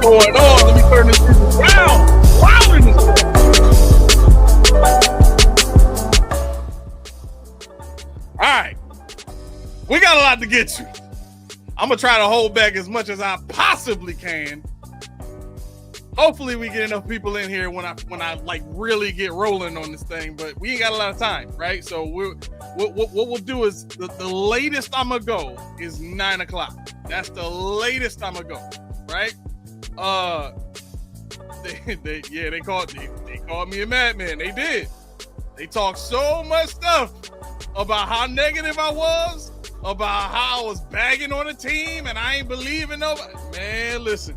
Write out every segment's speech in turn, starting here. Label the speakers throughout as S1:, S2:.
S1: going on? Let me turn this around. Wow, in this. All right, we got a lot to get to. I'm gonna try to hold back as much as I possibly can. Hopefully, we get enough people in here when I like really get rolling on this thing. But we ain't got a lot of time, right? So what we'll do is the latest I'm gonna go is 9 o'clock. That's the latest I'm gonna go, right? They called me a madman. They did. They talked so much stuff about how negative I was, about how I was bagging on the team, and I ain't believing nobody. Man, listen,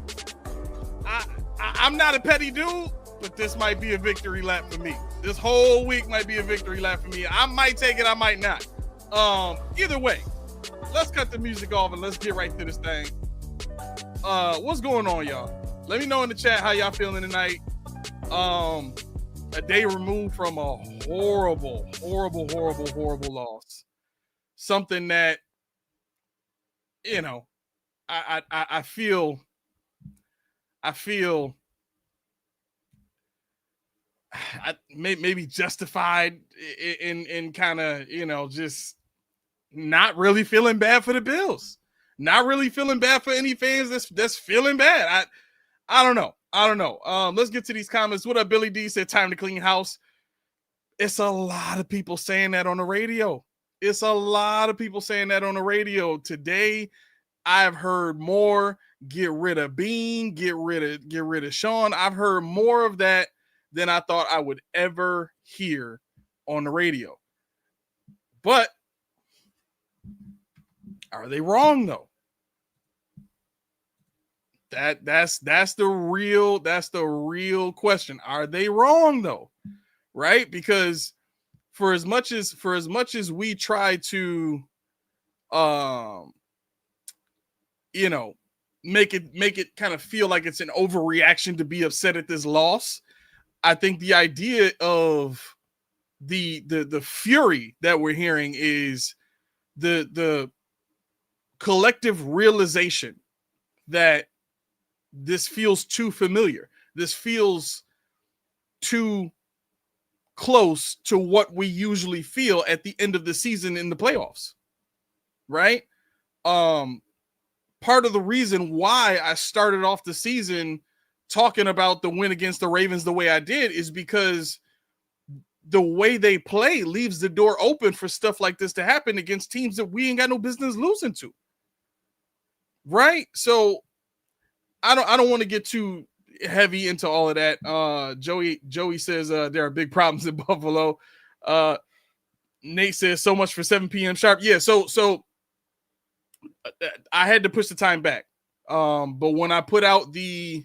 S1: I'm not a petty dude, but this might be a victory lap for me. This whole week might be a victory lap for me. I might take it, I might not. Either way, let's cut the music off and let's get right to this thing. What's going on, y'all? Let me know in the chat how y'all feeling tonight. A day removed from a horrible loss. Something that, you know, I feel maybe justified in kind of, you know, just not really feeling bad for the Bills. Not really feeling bad for any fans that's feeling bad. I don't know. Let's get to these comments. What up, Billy D said time to clean house. It's a lot of people saying that on the radio. Today, I've heard more. Get rid of Bean, get rid of Sean. I've heard more of that than I thought I would ever hear on the radio. But are they wrong though? That's the real question. Are they wrong though? Right? Because for as much as we try to you know, make it kind of feel like it's an overreaction to be upset at this loss, I think the idea of the fury that we're hearing is the collective realization that this feels too familiar. This feels too close to what we usually feel at the end of the season in the playoffs, right? Part of the reason why I started off the season talking about the win against the Ravens the way I did is because the way they play leaves the door open for stuff like this to happen against teams that we ain't got no business losing to. Right? So I don't want to get too heavy into all of that. Joey says there are big problems in Buffalo. Nate says so much for 7 p.m. sharp. Yeah, so I had to push the time back. But when I put out the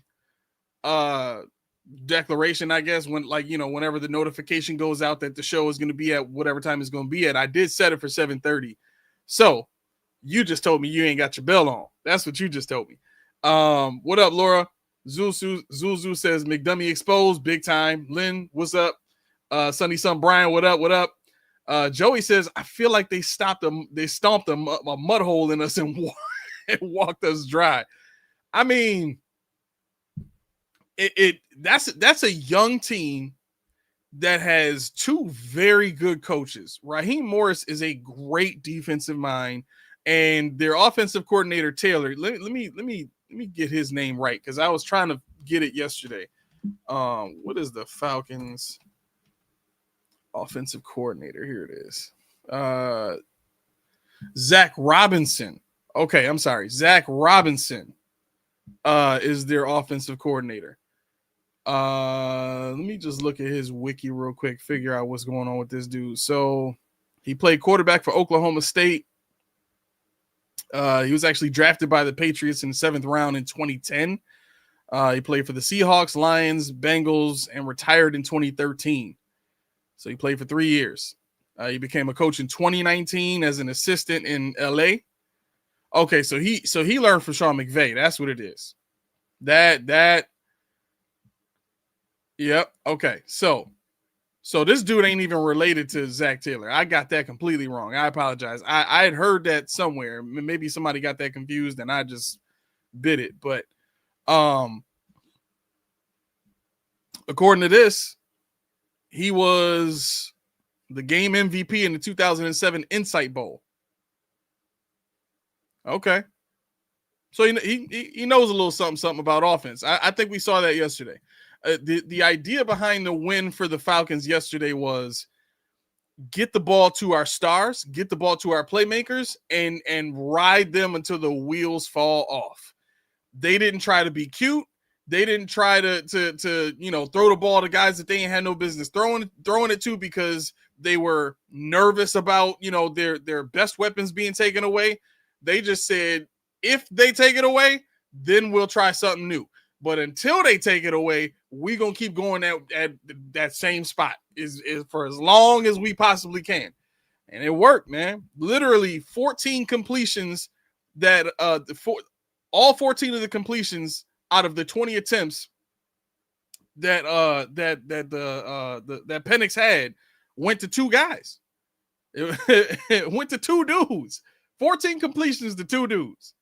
S1: declaration, I guess, when, like, you know, whenever the notification goes out that the show is going to be at whatever time it's going to be at, I did set it for 7:30. So you just told me you ain't got your bell on. That's what you just told me. What up, Laura? Zuzu says McDummy exposed big time. Lynn, what's up? Sunny Sun Brian, what up? Joey says, I feel like they stomped a mud hole in us and walked us dry. I mean, that's a young team that has two very good coaches. Raheem Morris is a great defensive mind, and their offensive coordinator Taylor. Let me get his name right, because I was trying to get it yesterday. What is the Falcons offensive coordinator? Here it is. Zach Robinson. Okay, I'm sorry. Zach Robinson is their offensive coordinator. Let me just look at his wiki real quick, figure out what's going on with this dude. So he played quarterback for Oklahoma State. He was actually drafted by the Patriots in the 7th round in 2010. He played for the Seahawks, Lions, Bengals, and retired in 2013. So he played for 3 years. He became a coach in 2019 as an assistant in LA. Okay, so he learned from Sean McVay. That's what it is. Yep. Okay. So this dude ain't even related to Zach Taylor. I got that completely wrong. I apologize. I had heard that somewhere. Maybe somebody got that confused and I just bit it. But According to this, he was the game MVP in the 2007 Insight Bowl. Okay. So he knows a little something about offense. I think we saw that yesterday. The idea behind the win for the Falcons yesterday was get the ball to our stars, get the ball to our playmakers, and ride them until the wheels fall off. They didn't try to be cute. They didn't try to throw the ball to guys that they ain't had no business throwing it to because they were nervous about their best weapons being taken away. They just said, if they take it away, then we'll try something new. But until they take it away, we're going to keep going at that same spot is for as long as we possibly can. And it worked, man. Literally 14 completions that all 14 of the completions out of the 20 attempts that Penix had went to two guys. It went to two dudes. 14 completions to two dudes.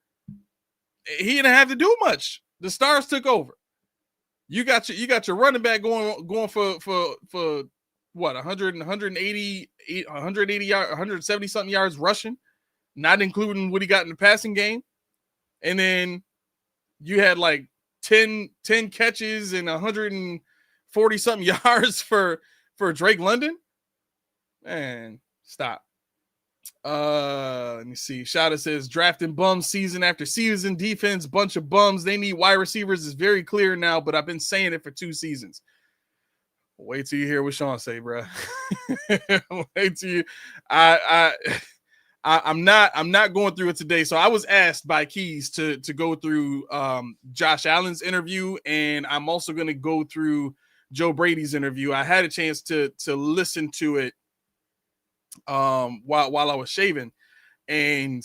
S1: He didn't have to do much. The stars took over. You got your running back going for what 180 yards, 170 something yards rushing, not including what he got in the passing game. And then you had like 10 catches and 140 something yards for Drake London. Man, stop. Let me see. Shada says drafting bums season after season, defense bunch of bums. They need wide receivers is very clear now, but I've been saying it for 2 seasons. Wait till you hear what Sean say, bro. Wait till you. I'm not going through it today. So I was asked by Keys to go through Josh Allen's interview, and I'm also going to go through Joe Brady's interview. I had a chance to listen to it while I was shaving, and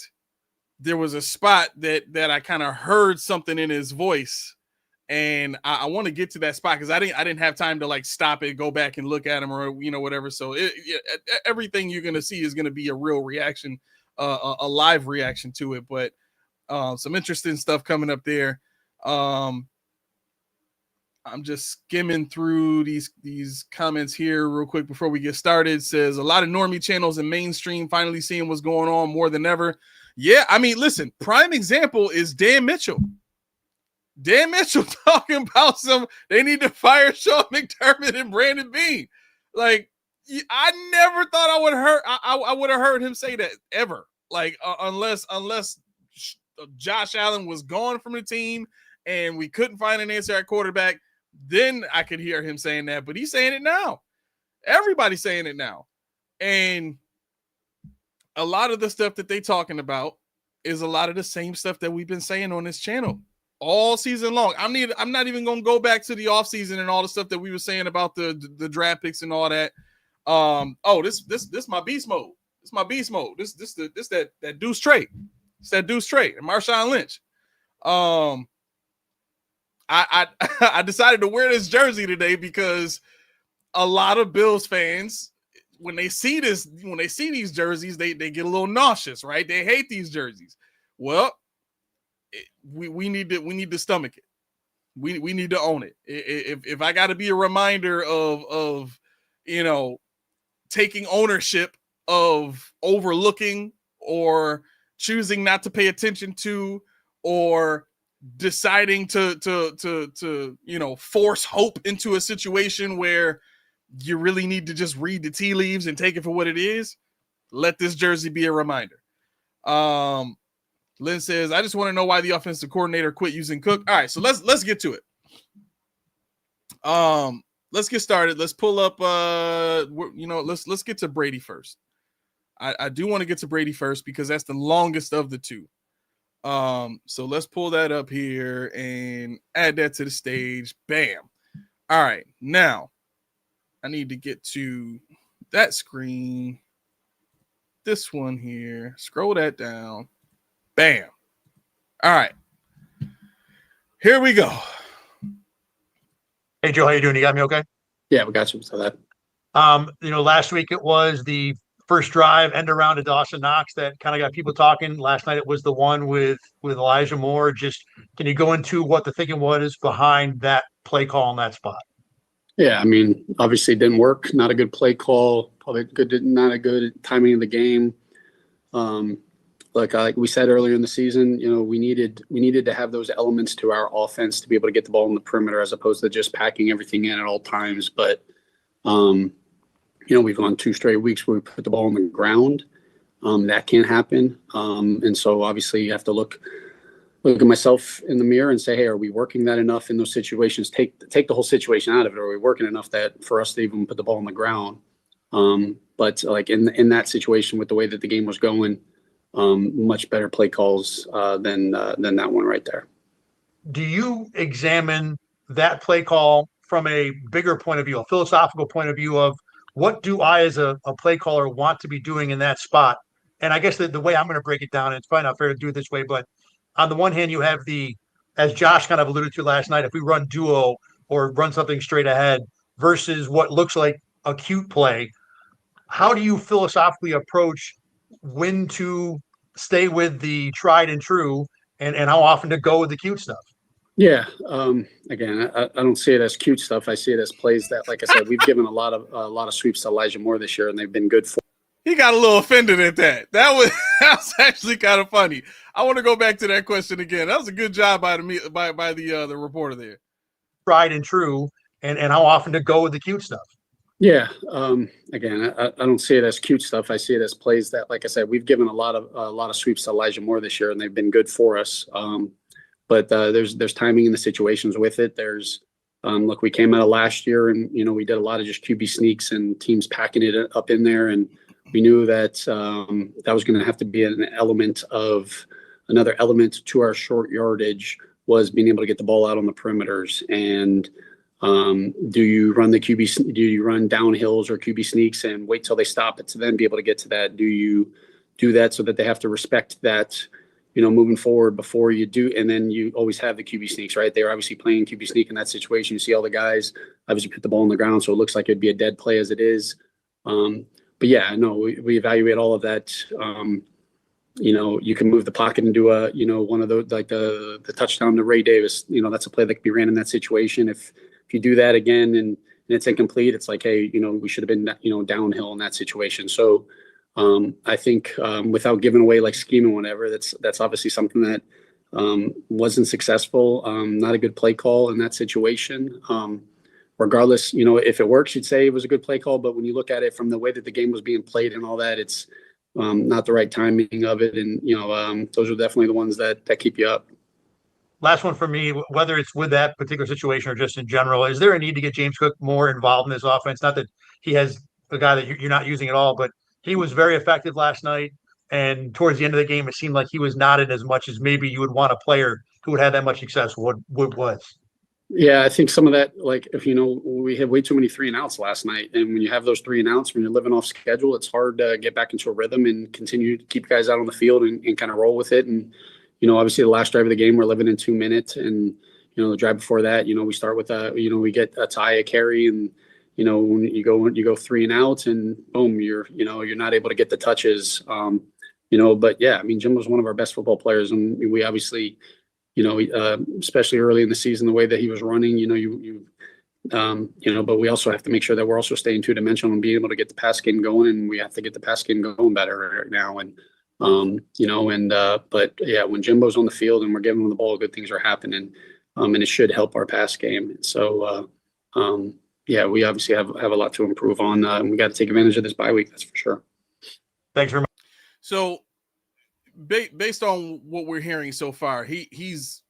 S1: there was a spot that I kind of heard something in his voice, and I want to get to that spot because I didn't have time to like stop it, go back and look at him or whatever. So everything you're gonna see is gonna be a real reaction, a live reaction to it. But some interesting stuff coming up there. I'm just skimming through these comments here real quick before we get started. It says a lot of normie channels and mainstream finally seeing what's going on more than ever. Yeah, I mean, listen, prime example is Dan Mitchell. Dan Mitchell talking about they need to fire Sean McDermott and Brandon Beane. Like, I never thought I would have heard him say that ever. Like, unless Josh Allen was gone from the team and we couldn't find an answer at quarterback, then I could hear him saying that. But he's saying it now. Everybody's saying it now. And a lot of the stuff that they talking about is a lot of the same stuff that we've been saying on this channel all season long. I'm not even going to go back to the offseason and all the stuff that we were saying about the draft picks and all that. This my beast mode. This my beast mode. This that Deuce Trey. It's that Deuce Trey and Marshawn Lynch. I decided to wear this jersey today because a lot of Bills fans, when they see these jerseys, they get a little nauseous, right? They hate these jerseys. Well, we need to stomach it. We need to own it. If I got to be a reminder of taking ownership of overlooking or choosing not to pay attention to or deciding to force hope into a situation where you really need to just read the tea leaves and take it for what it is, let this jersey be a reminder. Lynn says, I just want to know why the offensive coordinator quit using Cook. All right, so let's get to it. Let's get started. Let's pull up let's get to Brady first. I do want to get to Brady first because that's the longest of the two. So let's pull that up here and add that to the stage. Bam. All right. Now I need to get to that screen. This one here. Scroll that down. Bam. All right. Here we go.
S2: Hey Joe, how you doing? You got me okay?
S3: Yeah, we got you. So that
S2: last week it was the first drive end around to Dawson Knox that kind of got people talking. Last night it was the one with Elijah Moore. Just can you go into what the thinking was behind that play call in that spot?
S3: Yeah, I mean, obviously it didn't work. Not a good play call. Probably not a good timing of the game. Um, like we said earlier in the season, we needed to have those elements to our offense to be able to get the ball in the perimeter as opposed to just packing everything in at all times. But um, we've gone 2 straight weeks where we put the ball on the ground. That can't happen. And so obviously you have to look at myself in the mirror and say, hey, are we working that enough in those situations? Take the whole situation out of it. Are we working enough that for us to even put the ball on the ground? But like in that situation with the way that the game was going, much better play calls than that one right there.
S2: Do you examine that play call from a bigger point of view, a philosophical point of view of what do I as a play caller want to be doing in that spot? And I guess the way I'm going to break it down, and it's probably not fair to do it this way, but on the one hand, you have as Josh kind of alluded to last night, if we run duo or run something straight ahead versus what looks like a cute play, how do you philosophically approach when to stay with the tried and true and how often to go with the cute stuff?
S3: Yeah. Again, I don't see it as cute stuff. I see it as plays that, like I said, we've given a lot of sweeps to Elijah Moore this year, and they've been good for.
S1: He got a little offended at that. That was actually kind of funny. I want to go back to that question again. That was a good job by the reporter there.
S2: Tried and true, and how often to go with the cute stuff.
S3: Yeah. Again, I don't see it as cute stuff. I see it as plays that, like I said, we've given a lot of sweeps to Elijah Moore this year, and they've been good for us. But there's timing in the situations with it. There's look, we came out of last year, and we did a lot of just QB sneaks and teams packing it up in there, and we knew that that was going to have to be another element to our short yardage was being able to get the ball out on the perimeters. And do you run do you run downhills or QB sneaks and wait till they stop it to then be able to get to that? Do you do that so that they have to respect that, moving forward before you do? And then you always have the QB sneaks, right? They're obviously playing QB sneak in that situation. You see all the guys obviously put the ball on the ground, so it looks like it'd be a dead play as it is. But yeah, no, we evaluate all of that. You can move the pocket and do one of those, like the touchdown to Ray Davis. That's a play that could be ran in that situation. If you do that again and it's incomplete, it's like, hey, we should have been, downhill in that situation. So I think without giving away like scheme and whatever, that's obviously something that wasn't successful. Not a good play call in that situation. Regardless, if it works, you'd say it was a good play call. But when you look at it from the way that the game was being played and all that, it's not the right timing of it. And, those are definitely the ones that keep you up.
S2: Last one for me, whether it's with that particular situation or just in general, is there a need to get James Cook more involved in this offense? Not that he has a guy that you're not using at all, but he was very effective last night. And towards the end of the game, it seemed like he was not in as much as maybe you would want a player who would have that much success would was.
S3: Yeah, I think some of that, like if we had way too many 3-and-outs last night, and when you have those 3-and-outs, when you're living off schedule, it's hard to get back into a rhythm and continue to keep guys out on the field and kind of roll with it. And obviously the last drive of the game, we're living in 2 minutes, and the drive before that, we start with we get a tie, a carry, and when you go 3-and-out, and boom, you're not able to get the touches. But yeah, I mean, Jim was one of our best football players, and we obviously. Especially early in the season, the way that he was running, but we also have to make sure that we're also staying two-dimensional and being able to get the pass game going, and we have to get the pass game going better right now. And, but yeah, when Jimbo's on the field and we're giving him the ball, good things are happening, and it should help our pass game. So, yeah, we obviously have a lot to improve on, and we got to take advantage of this bye week. That's for sure.
S2: Thanks very much.
S1: So, based on what we're hearing so far, he's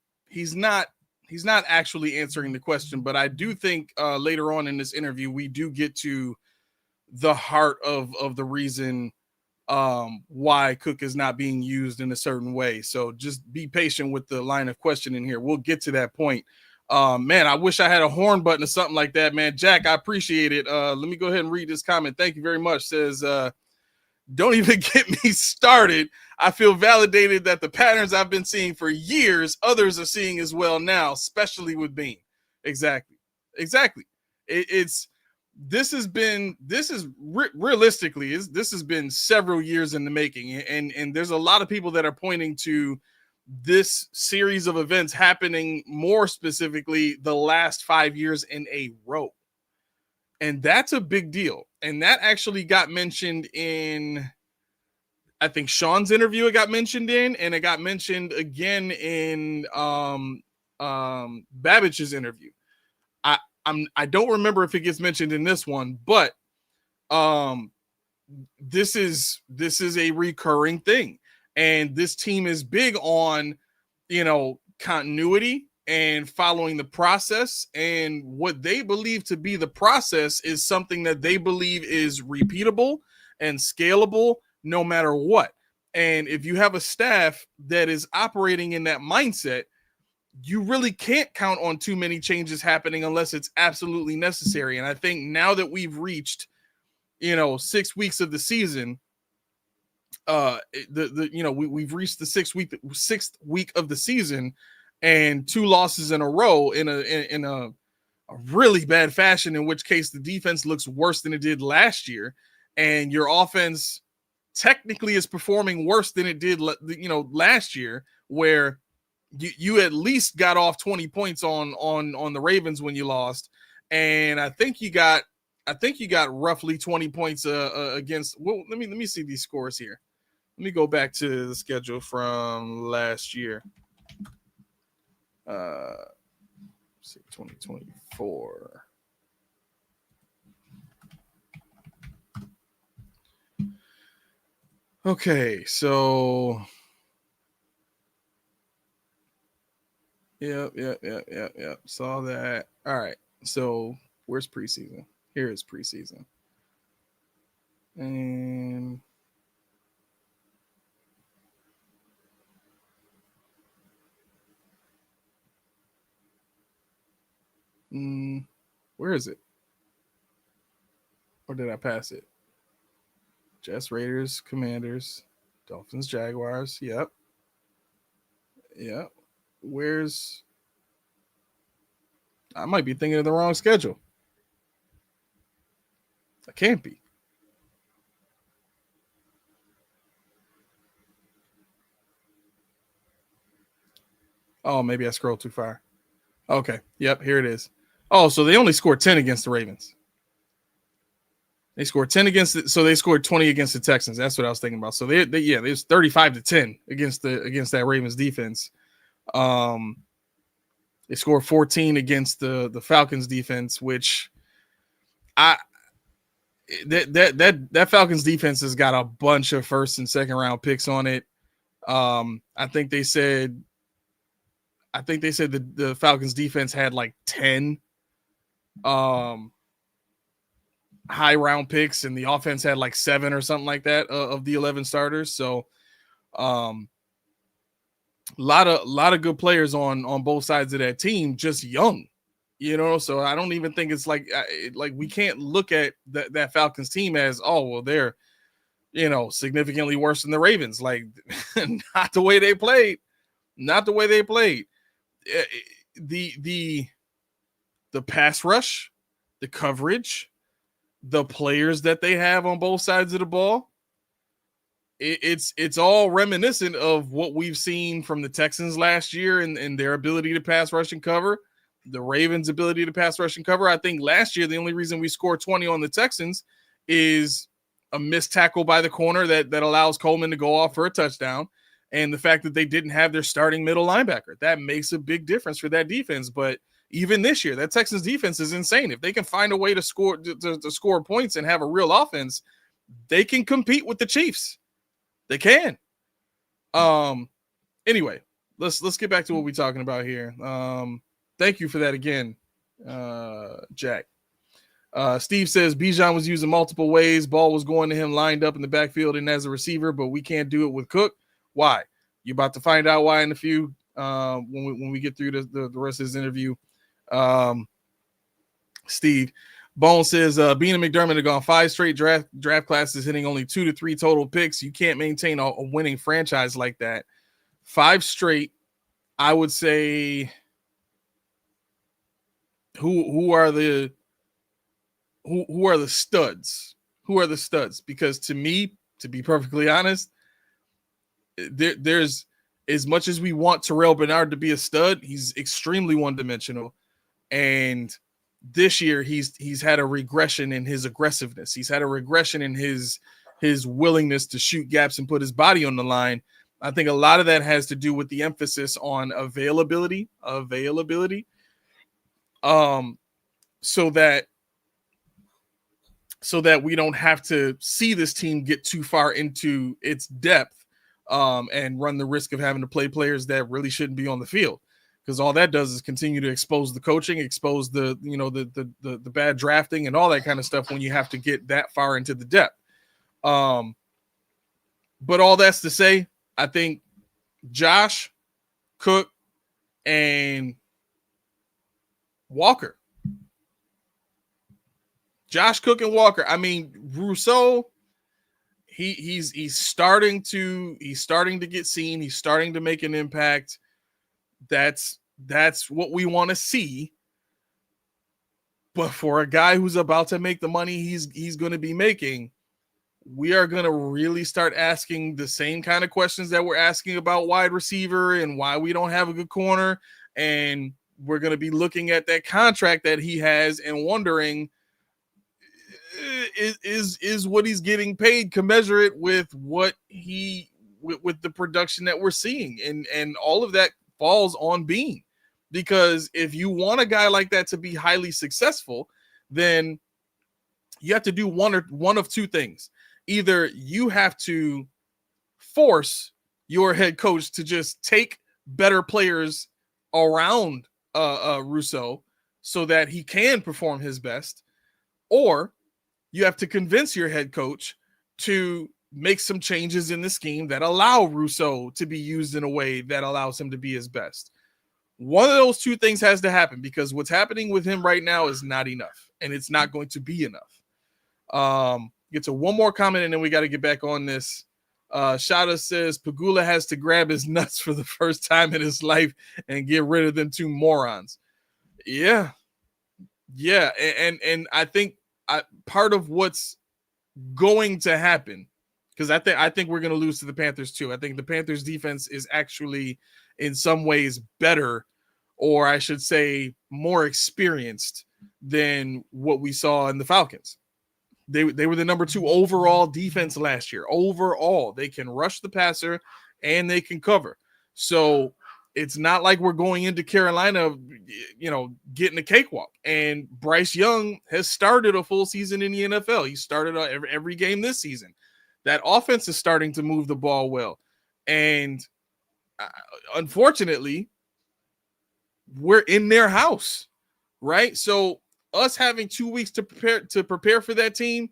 S1: not actually answering the question, but I do think later on in this interview we do get to the heart of the reason why Cook is not being used in a certain way. So just be patient with the line of questioning here. We'll get to that point. Man, I wish I had a horn button or something like that, man. Jack, I appreciate it. Let me go ahead and read this comment. Thank you very much. Says, don't even get me started. I feel validated that the patterns I've been seeing for years, others are seeing as well now, especially with Bean. Exactly. This has been several years in the making. And there's a lot of people that are pointing to this series of events happening more specifically the last 5 years in a row. And that's a big deal. And that actually got mentioned in, I think, Sean's interview. It got mentioned in, and it got mentioned again in Babbich's interview. I don't remember if it gets mentioned in this one, but this is a recurring thing, and this team is big on, continuity and following the process, and what they believe to be the process is something that they believe is repeatable and scalable no matter what. And if you have a staff that is operating in that mindset, you really can't count on too many changes happening unless it's absolutely necessary. And I think now that we've reached 6 weeks of the season, we've reached the sixth week of the season, and 2 losses in a row in a really bad fashion, in which case the defense looks worse than it did last year, and your offense technically is performing worse than it did last year, where you at least got off 20 points on the Ravens when you lost, and I think you got roughly 20 points against. Well, let me see these scores here. Let me go back to the schedule from last year. 2024. Okay, so yep. Saw that. All right. So where's preseason? Here is preseason. And where is it? Or did I pass it? Jets, Raiders, Commanders, Dolphins, Jaguars. Yep. Where's... I might be thinking of the wrong schedule. I can't be. Oh, maybe I scrolled too far. Okay. Yep, here it is. Oh, so they only scored 10 against the Ravens. They scored 10 so they scored 20 against the Texans. That's what I was thinking about. So they was 35-10 against that Ravens defense. They scored 14 against the Falcons defense, which that Falcons defense has got a bunch of first and second round picks on it. I think they said the Falcons defense had like 10 high round picks, and the offense had like 7 or something like that of the 11 starters. So a lot of good players on both sides of that team, just young, so I don't even think it's like we can't look at that Falcons team as, oh, well, they're significantly worse than the Ravens. Like, not the way they played. The pass rush, the coverage, the players that they have on both sides of the ball, it's all reminiscent of what we've seen from the Texans last year and their ability to pass rush and cover, the Ravens' ability to pass rush and cover. I think last year the only reason we scored 20 on the Texans is a missed tackle by the corner that allows Coleman to go off for a touchdown, and the fact that they didn't have their starting middle linebacker. That makes a big difference for that defense. But even this year, that Texans defense is insane. If they can find a way to score points and have a real offense, they can compete with the Chiefs. They can. Anyway, let's get back to what we're talking about here. Thank you for that again, Jack. Steve says Bijan was using multiple ways. Ball was going to him lined up in the backfield and as a receiver, but we can't do it with Cook. Why? You're about to find out why in a few when we get through the rest of his interview. Steve Bone says Bean and McDermott have gone 5 straight draft classes, hitting only 2 to 3 total picks. You can't maintain a winning franchise like that. 5 straight. I would say who are the studs? Who are the studs? Because to me, to be perfectly honest, there's, as much as we want Terrell Bernard to be a stud, he's extremely one-dimensional. And this year he's had a regression in his aggressiveness. He's had a regression in his willingness to shoot gaps and put his body on the line. I think a lot of that has to do with the emphasis on availability, so that we don't have to see this team get too far into its depth and run the risk of having to play players that really shouldn't be on the field. Because all that does is continue to expose the coaching, expose the bad drafting and all that kind of stuff when you have to get that far into the depth. But all that's to say, I think Josh, Cook, and Walker. Josh, Cook, and Walker. I mean, Rousseau, he's starting to get seen. He's starting to make an impact. That's what we want to see. But for a guy who's about to make the money he's going to be making, we are going to really start asking the same kind of questions that we're asking about wide receiver and why we don't have a good corner. And we're going to be looking at that contract that he has and wondering, is what he's getting paid commensurate with what with the production that we're seeing? And all of that falls on Bean, because if you want a guy like that to be highly successful, then you have to do one of two things. Either you have to force your head coach to just take better players around Rousseau so that he can perform his best, or you have to convince your head coach to make some changes in the scheme that allow Rousseau to be used in a way that allows him to be his best. One of those two things has to happen, because what's happening with him right now is not enough, and it's not going to be enough. Get to one more comment, and then we got to get back on this. Shada says Pagula has to grab his nuts for the first time in his life and get rid of them two morons. Yeah. And I think part of what's going to happen, because I think we're going to lose to the Panthers too. I think the Panthers defense is actually in some ways better, or I should say more experienced than what we saw in the Falcons. They were the number 2 overall defense last year. Overall, they can rush the passer and they can cover. So it's not like we're going into Carolina, getting a cakewalk. And Bryce Young has started a full season in the NFL. He started every game this season. That offense is starting to move the ball well. And unfortunately, we're in their house, right? So us having 2 weeks to prepare for that team,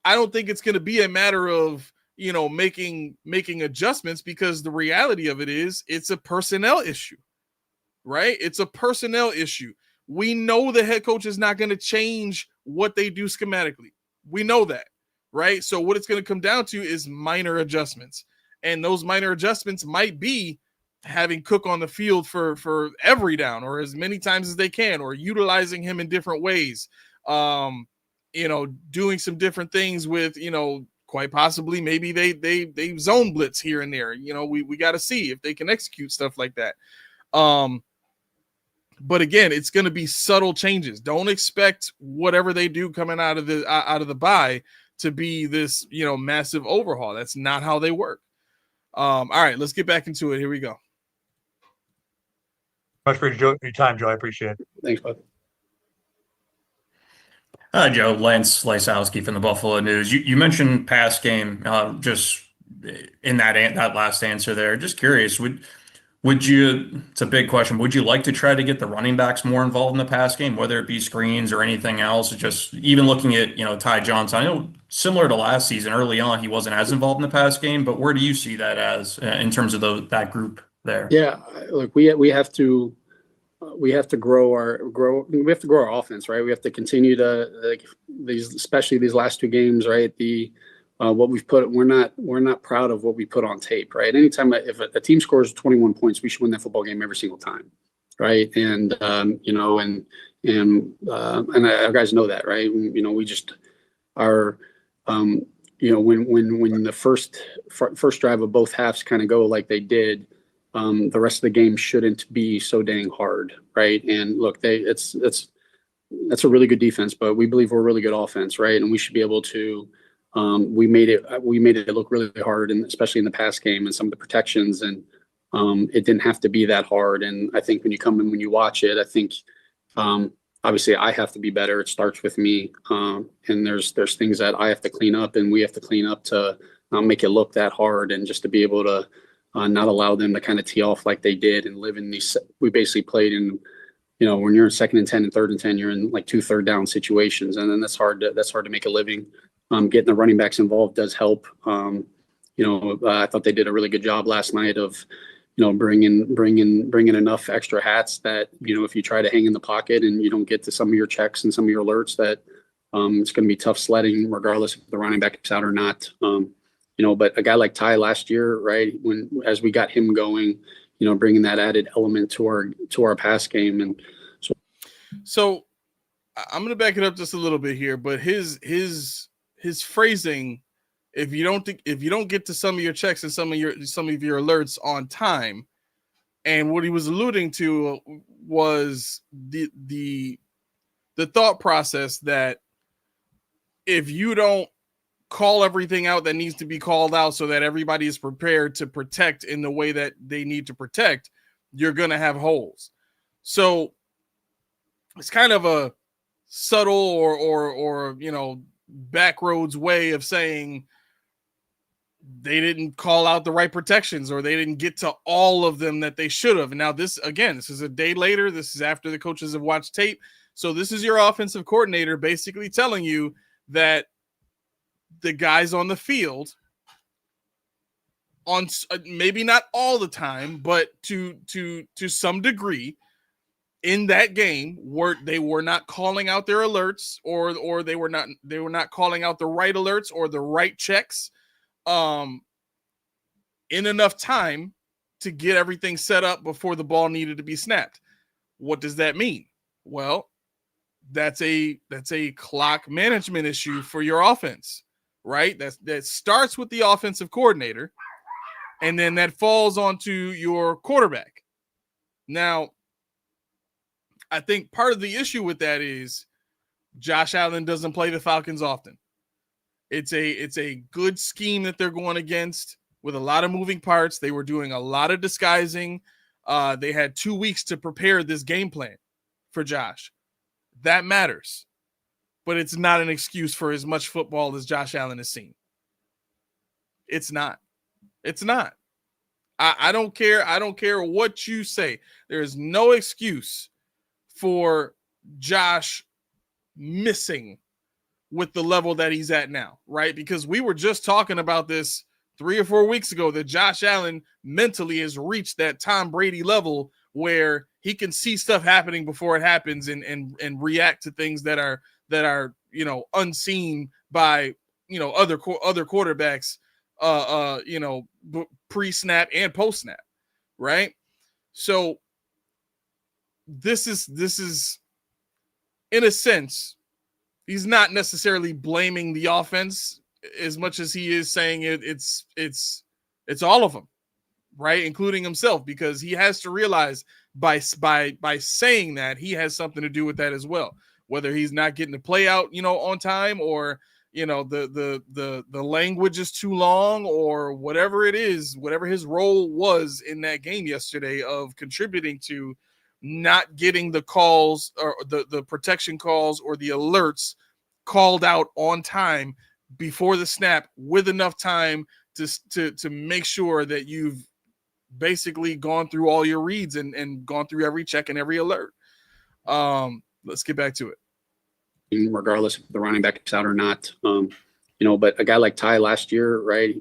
S1: I don't think it's going to be a matter of, making adjustments, because the reality of it is it's a personnel issue, right? It's a personnel issue. We know the head coach is not going to change what they do schematically. We know that, right? So what it's going to come down to is minor adjustments. And those minor adjustments might be having Cook on the field for every down, or as many times as they can, or utilizing him in different ways, doing some different things with, quite possibly maybe they zone blitz here and there. We got to see if they can execute stuff like that. But again, it's going to be subtle changes. Don't expect whatever they do coming out of the bye to be this, massive overhaul. That's not how they work. All right, let's get back into it. Here we go.
S2: Much for your time, Joe. I appreciate it.
S3: Thanks, bud.
S4: Hi, Joe. Lance Lysowski from the Buffalo News. You mentioned pass game just in that last answer there. Just curious, would you? It's a big question. Would you like to try to get the running backs more involved in the pass game, whether it be screens or anything else? Just even looking at Ty Johnson. I know similar to last season, early on he wasn't as involved in the pass game, but where do you see that as in terms of that group there?
S3: Yeah, look, we have to grow our offense, right? We have to continue to especially these last 2 games, right? What we've put, we're not proud of what we put on tape, right? Anytime if a team scores 21 points, we should win that football game every single time, right? And our guys know that, right? We just are, when the first drive of both halves kind of go like they did, the rest of the game shouldn't be so dang hard, right? And look, that's a really good defense, but we believe we're a really good offense, right? And we should be able to. We made it look really hard, and especially in the pass game and some of the protections, and it didn't have to be that hard. And I think when you come in, when you watch it, I think obviously I have to be better. It starts with me, and there's things that I have to clean up, and we have to clean up to not make it look that hard, and just to be able to not allow them to kind of tee off like they did and live in these. We basically played in. When you're in 2nd and 10 and 3rd and 10, you're in like 2 third down situations, and then that's hard to make a living. Getting the running backs involved does help. I thought they did a really good job last night of, bringing enough extra hats that, if you try to hang in the pocket and you don't get to some of your checks and some of your alerts, that it's going to be tough sledding regardless if the running back is out or not. But a guy like Ty last year, right, as we got him going, bringing that added element to our pass game. And
S1: so I'm going to back it up just a little bit here, but his phrasing, if you don't get to some of your checks and some of your alerts on time, and what he was alluding to was the thought process that if you don't call everything out that needs to be called out so that everybody is prepared to protect in the way that they need to protect, you're going to have holes. So it's kind of a subtle or backroads way of saying they didn't call out the right protections, or they didn't get to all of them that they should have. And now this is a day later. This is after the coaches have watched tape. So this is your offensive coordinator basically telling you that the guys on the field, on maybe not all the time, but to some degree in that game, they were not calling out their alerts, or they were not calling out the right alerts or the right checks in enough time to get everything set up before the ball needed to be snapped. What does that mean? Well, that's a clock management issue for your offense, right? That starts with the offensive coordinator, and then that falls onto your quarterback. Now, I think part of the issue with that is Josh Allen doesn't play the Falcons often. It's a good scheme that they're going against with a lot of moving parts. They were doing a lot of disguising. They had 2 weeks to prepare this game plan for Josh. That matters, but it's not an excuse for as much football as Josh Allen has seen. It's not. It's not. I don't care. I don't care what you say. There is no excuse for Josh missing with the level that he's at now, right? Because we were just talking about this 3 or 4 weeks ago, that Josh Allen mentally has reached that Tom Brady level where he can see stuff happening before it happens and react to things that are unseen by other quarterbacks pre-snap and post-snap, right? So this is in a sense, he's not necessarily blaming the offense as much as he is saying it's all of them, right? Including himself, because he has to realize by saying that he has something to do with that as well. Whether he's not getting the play out, on time, or the language is too long, or whatever it is, whatever his role was in that game yesterday of contributing to not getting the calls or the protection calls or the alerts called out on time before the snap, with enough time to make sure that you've basically gone through all your reads and gone through every check and every alert. Let's get back to it.
S3: Regardless if the running back is out or not, but a guy like Ty last year, right,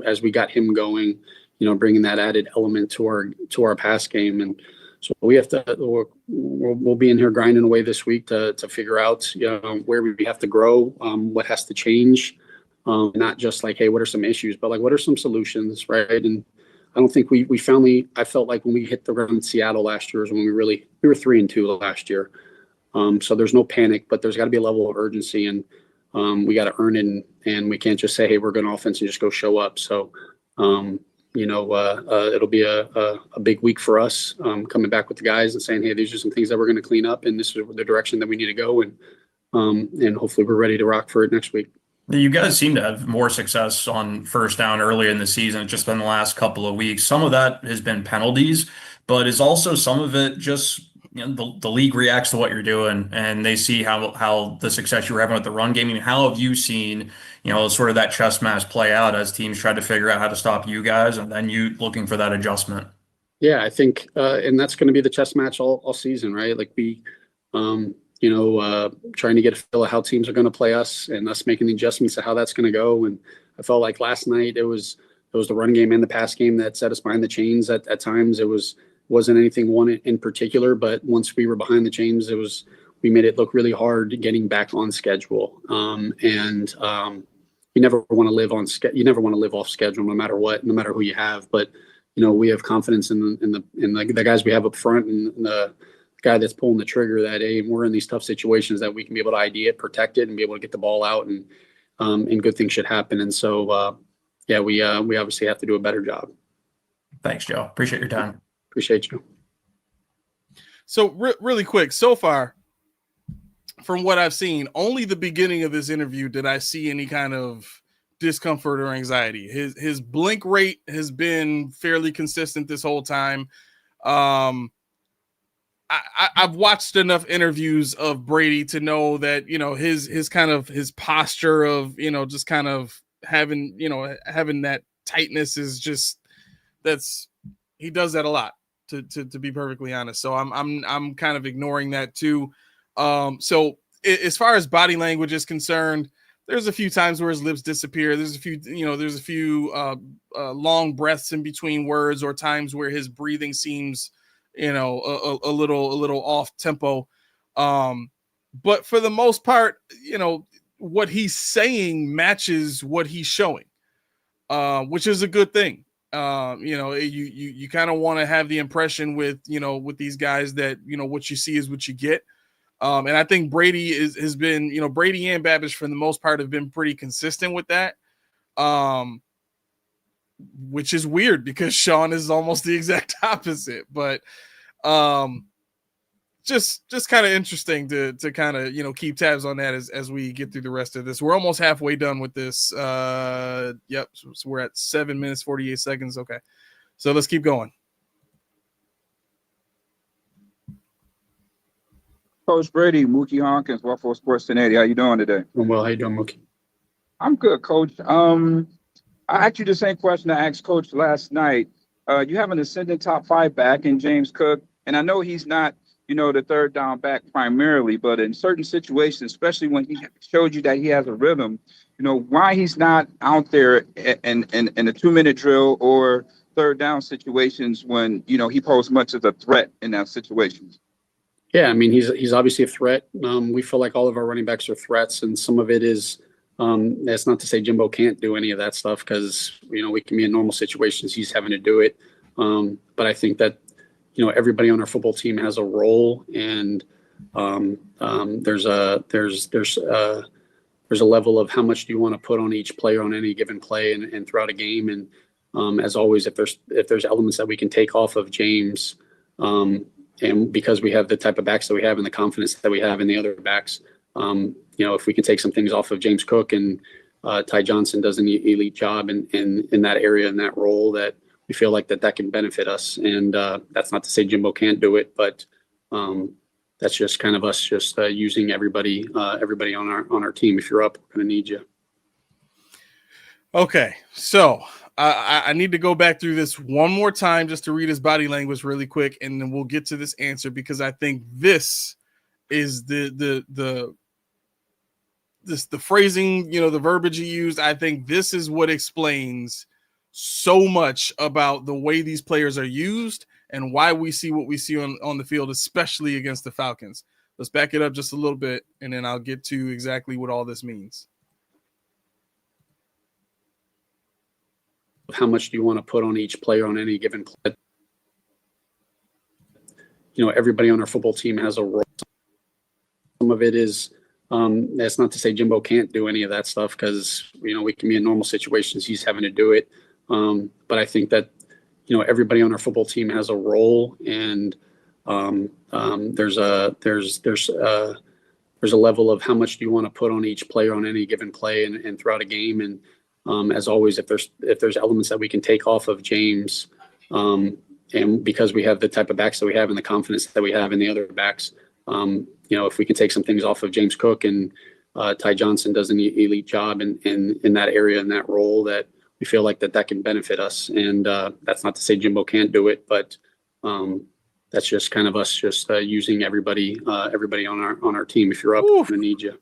S3: as we got him going, bringing that added element to our pass game. And so we have to, we'll be in here grinding away this week to figure out, where we have to grow, what has to change, not just like, hey, what are some issues, but like, what are some solutions, right? And I don't think I felt like when we hit the ground in Seattle last year is when we were 3-2 last year. So there's no panic, but there's got to be a level of urgency, and we got to earn it, and we can't just say, hey, we're going to offense and just go show up. So, it'll be a big week for us, coming back with the guys and saying, hey, these are some things that we're going to clean up, and this is the direction that we need to go, and hopefully we're ready to rock for it next week.
S4: You guys seem to have more success on first down earlier in the season. It's just been the last couple of weeks. Some of that has been penalties, but is also some of it just the league reacts to what you're doing, and they see how the success you were having with the run game. I mean, how have you seen sort of that chess match play out as teams try to figure out how to stop you guys, and then you looking for that adjustment?
S3: Yeah, I think, and that's going to be the chess match all season, right? Like we, trying to get a feel of how teams are going to play us, and us making the adjustments to how that's going to go. And I felt like last night it was the run game and the pass game that set us behind the chains. At times it wasn't anything one in particular, but once we were behind the chains, we made it look really hard getting back on schedule. You never want to live you never want to live off schedule, no matter what, no matter who you have. But we have confidence in the guys we have up front, and the guy that's pulling the trigger, that we're in these tough situations, that we can be able to ID it, protect it, and be able to get the ball out, and good things should happen. And so we obviously have to do a better job.
S4: Thanks, Joe. Appreciate your time.
S3: Appreciate you.
S1: So really quick, so far, from what I've seen, only the beginning of this interview did I see any kind of discomfort or anxiety. His blink rate has been fairly consistent this whole time. I've watched enough interviews of Brady to know that his kind of his posture of just kind of having that tightness is just he does that a lot, to be perfectly honest. So I'm kind of ignoring that too. So as far as body language is concerned, there's a few times where his lips disappear. There's a few long breaths in between words, or times where his breathing seems a little off tempo. But for the most part, what he's saying matches what he's showing, which is a good thing. You kind of want to have the impression with these guys that, what you see is what you get. And I think Brady has been, Brady and Babish for the most part have been pretty consistent with that. Which is weird because Sean is almost the exact opposite, but just kind of interesting to kind of, keep tabs on that as we get through the rest of this. We're almost halfway done with this. Yep. So we're at 7 minutes, 48 seconds. Okay. So let's keep going.
S5: Coach Brady, Mookie Hawkins, Waffle Sports 1080. How you doing today?
S3: I'm well. How you doing, Mookie?
S5: I'm good, Coach. I asked you the same question I asked Coach last night. You have an ascending top 5 back in James Cook, and I know he's not, the third down back primarily, but in certain situations, especially when he showed you that he has a rhythm, why he's not out there in a 2-minute drill or third down situations when, he posed much as a threat in that situation.
S3: Yeah, I mean, he's obviously a threat. We feel like all of our running backs are threats, and some of it is, that's not to say Jimbo can't do any of that stuff, because, we can be in normal situations, he's having to do it. But I think that, everybody on our football team has a role, and there's a level of how much do you want to put on each player on any given play and throughout a game. And as always, if there's elements that we can take off of James, and because we have the type of backs that we have and the confidence that we have in the other backs, if we can take some things off of James Cook, and Ty Johnson does an elite job in that area, in that role, that we feel like that can benefit us. And that's not to say Jimbo can't do it, but that's just kind of us just using everybody on our team. If you're up, we're going to need you.
S1: Okay, so I need to go back through this one more time just to read his body language really quick, and then we'll get to this answer, because I think this is the phrasing, the verbiage he used. I think this is what explains so much about the way these players are used and why we see what we see on the field, especially against the Falcons. Let's back it up just a little bit, and then I'll get to exactly what all this means.
S3: How much do you want to put on each player on any given play? Everybody on our football team has a role. Some of it is, that's not to say Jimbo can't do any of that stuff, because, we can be in normal situations, he's having to do it. But I think that, everybody on our football team has a role, and there's a level of how much do you want to put on each player on any given play and throughout a game. And as always, if there's elements that we can take off of James, and because we have the type of backs that we have and the confidence that we have in the other backs, if we can take some things off of James Cook, and Ty Johnson does an elite job in that area, in that role, that we feel like that can benefit us. And that's not to say Jimbo can't do it, but that's just kind of us just using everybody on our team. If you're up, we're gonna need you.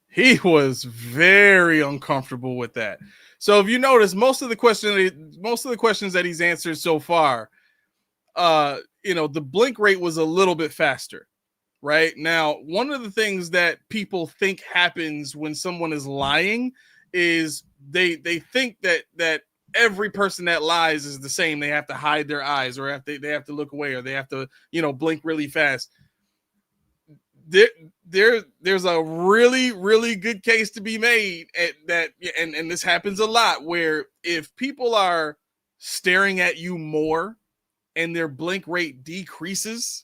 S1: He was very uncomfortable with that. So if you notice, most of the questions that he's answered so far, the blink rate was a little bit faster. Right now, one of the things that people think happens when someone is lying is they think that every person that lies is the same. They have to hide their eyes, or they have to look away, or they have to blink really fast. There's a really, really good case to be made and this happens a lot, where if people are staring at you more and their blink rate decreases,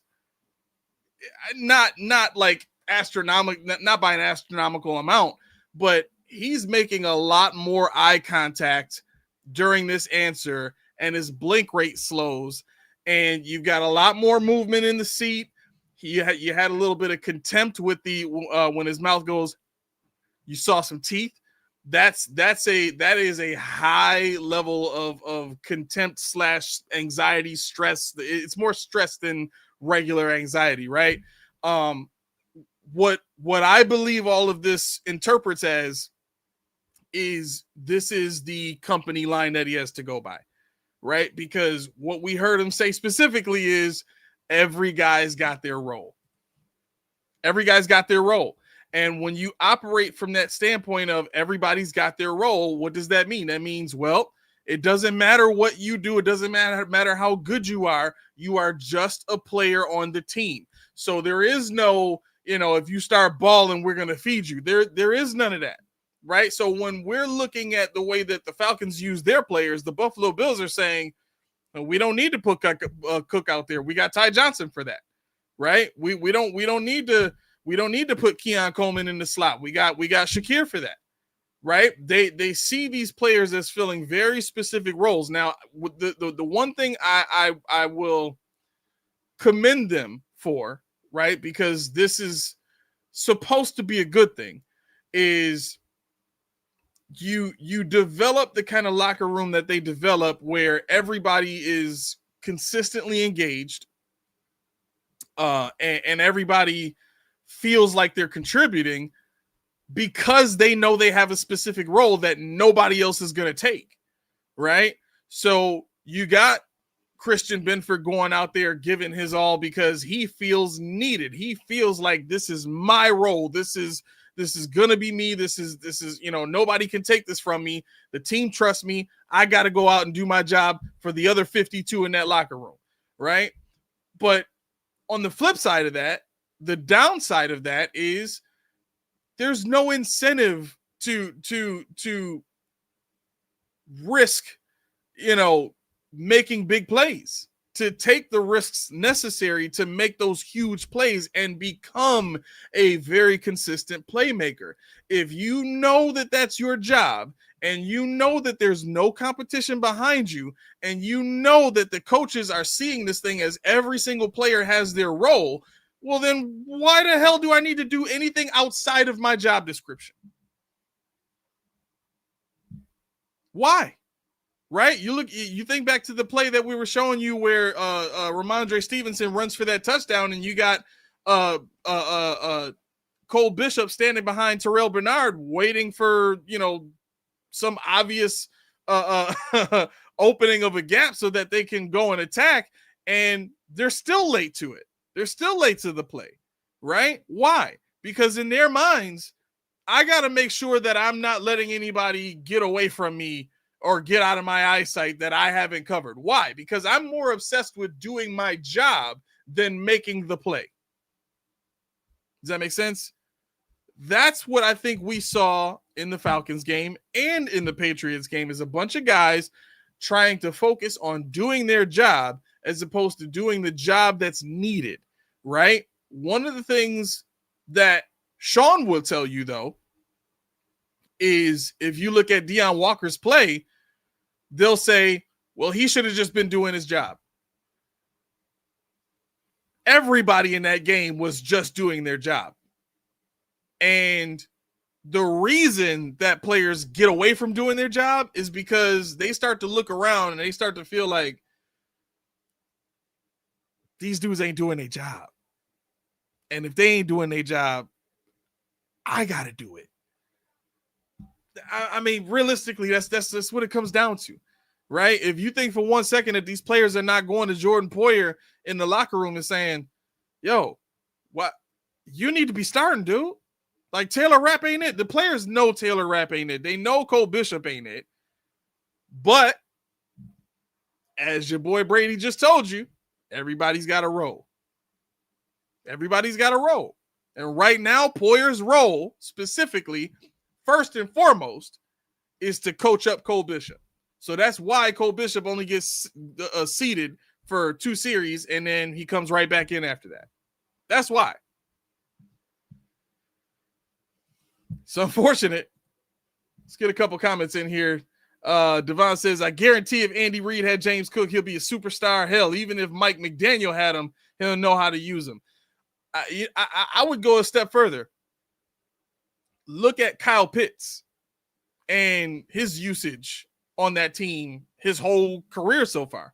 S1: not like astronomical, not by an astronomical amount, but he's making a lot more eye contact during this answer, and his blink rate slows, and you've got a lot more movement in the seat. You had a little bit of contempt with the when his mouth goes, you saw some teeth. That is a high level of contempt / anxiety, stress. It's more stress than regular anxiety, right? What I believe all of this interprets as is this is the company line that he has to go by, right? Because what we heard him say specifically is every guy's got their role. Every guy's got their role. And when you operate from that standpoint of everybody's got their role, what does that mean? That means, well, it doesn't matter what you do. It doesn't matter how good you are. You are just a player on the team. So there is no, if you start balling, we're going to feed you. There is none of that, right? So when we're looking at the way that the Falcons use their players, the Buffalo Bills are saying, we don't need to put Cook out there. We got Ty Johnson for that, right? We don't need to put Keon Coleman in the slot. We got Shakir for that, right? They see these players as filling very specific roles. Now, the one thing I will commend them for, right, because this is supposed to be a good thing, is you develop the kind of locker room that they develop where everybody is consistently engaged, and everybody feels like they're contributing because they know they have a specific role that nobody else is going to take, right? So you got Christian Benford going out there giving his all because he feels needed. He feels like this is my role. This is going to be me. This is, nobody can take this from me. The team trusts me. I got to go out and do my job for the other 52 in that locker room, right? But on the flip side of that, the downside of that is there's no incentive to risk, making big plays, to take the risks necessary to make those huge plays and become a very consistent playmaker. If you know that that's your job, and you know that there's no competition behind you, and you know that the coaches are seeing this thing as every single player has their role, well, then why the hell do I need to do anything outside of my job description? Why? Right? You think back to the play that we were showing you where Ramondre Stevenson runs for that touchdown, and you got Cole Bishop standing behind Terrell Bernard waiting for, some obvious opening of a gap so that they can go and attack, and they're still late to it. They're still late to the play, right? Why? Because in their minds, I got to make sure that I'm not letting anybody get away from me or get out of my eyesight that I haven't covered. Why? Because I'm more obsessed with doing my job than making the play. Does that make sense? That's what I think we saw in the Falcons game and in the Patriots game, is a bunch of guys trying to focus on doing their job as opposed to doing the job that's needed, right? One of the things that Sean will tell you, though, is if you look at Deion Walker's play, they'll say, well, he should have just been doing his job. Everybody in that game was just doing their job. And the reason that players get away from doing their job is because they start to look around and they start to feel like these dudes ain't doing their job. And if they ain't doing their job, I got to do it. I mean, realistically, that's what it comes down to, right? If you think for 1 second that these players are not going to Jordan Poyer in the locker room and saying, yo, what? You need to be starting, dude. Like, Taylor Rapp ain't it. The players know Taylor Rapp ain't it. They know Cole Bishop ain't it. But as your boy Brady just told you, everybody's got a role. Everybody's got a role. And right now, Poyer's role, specifically, first and foremost, is to coach up Cole Bishop. So that's why Cole Bishop only gets seated for 2 series, and then he comes right back in after that. That's why. It's unfortunate. Let's get a couple comments in here. Devon says, I guarantee if Andy Reid had James Cook, he'll be a superstar. Hell, even if Mike McDaniel had him, he'll know how to use him. I would go a step further. Look at Kyle Pitts and his usage on that team his whole career so far.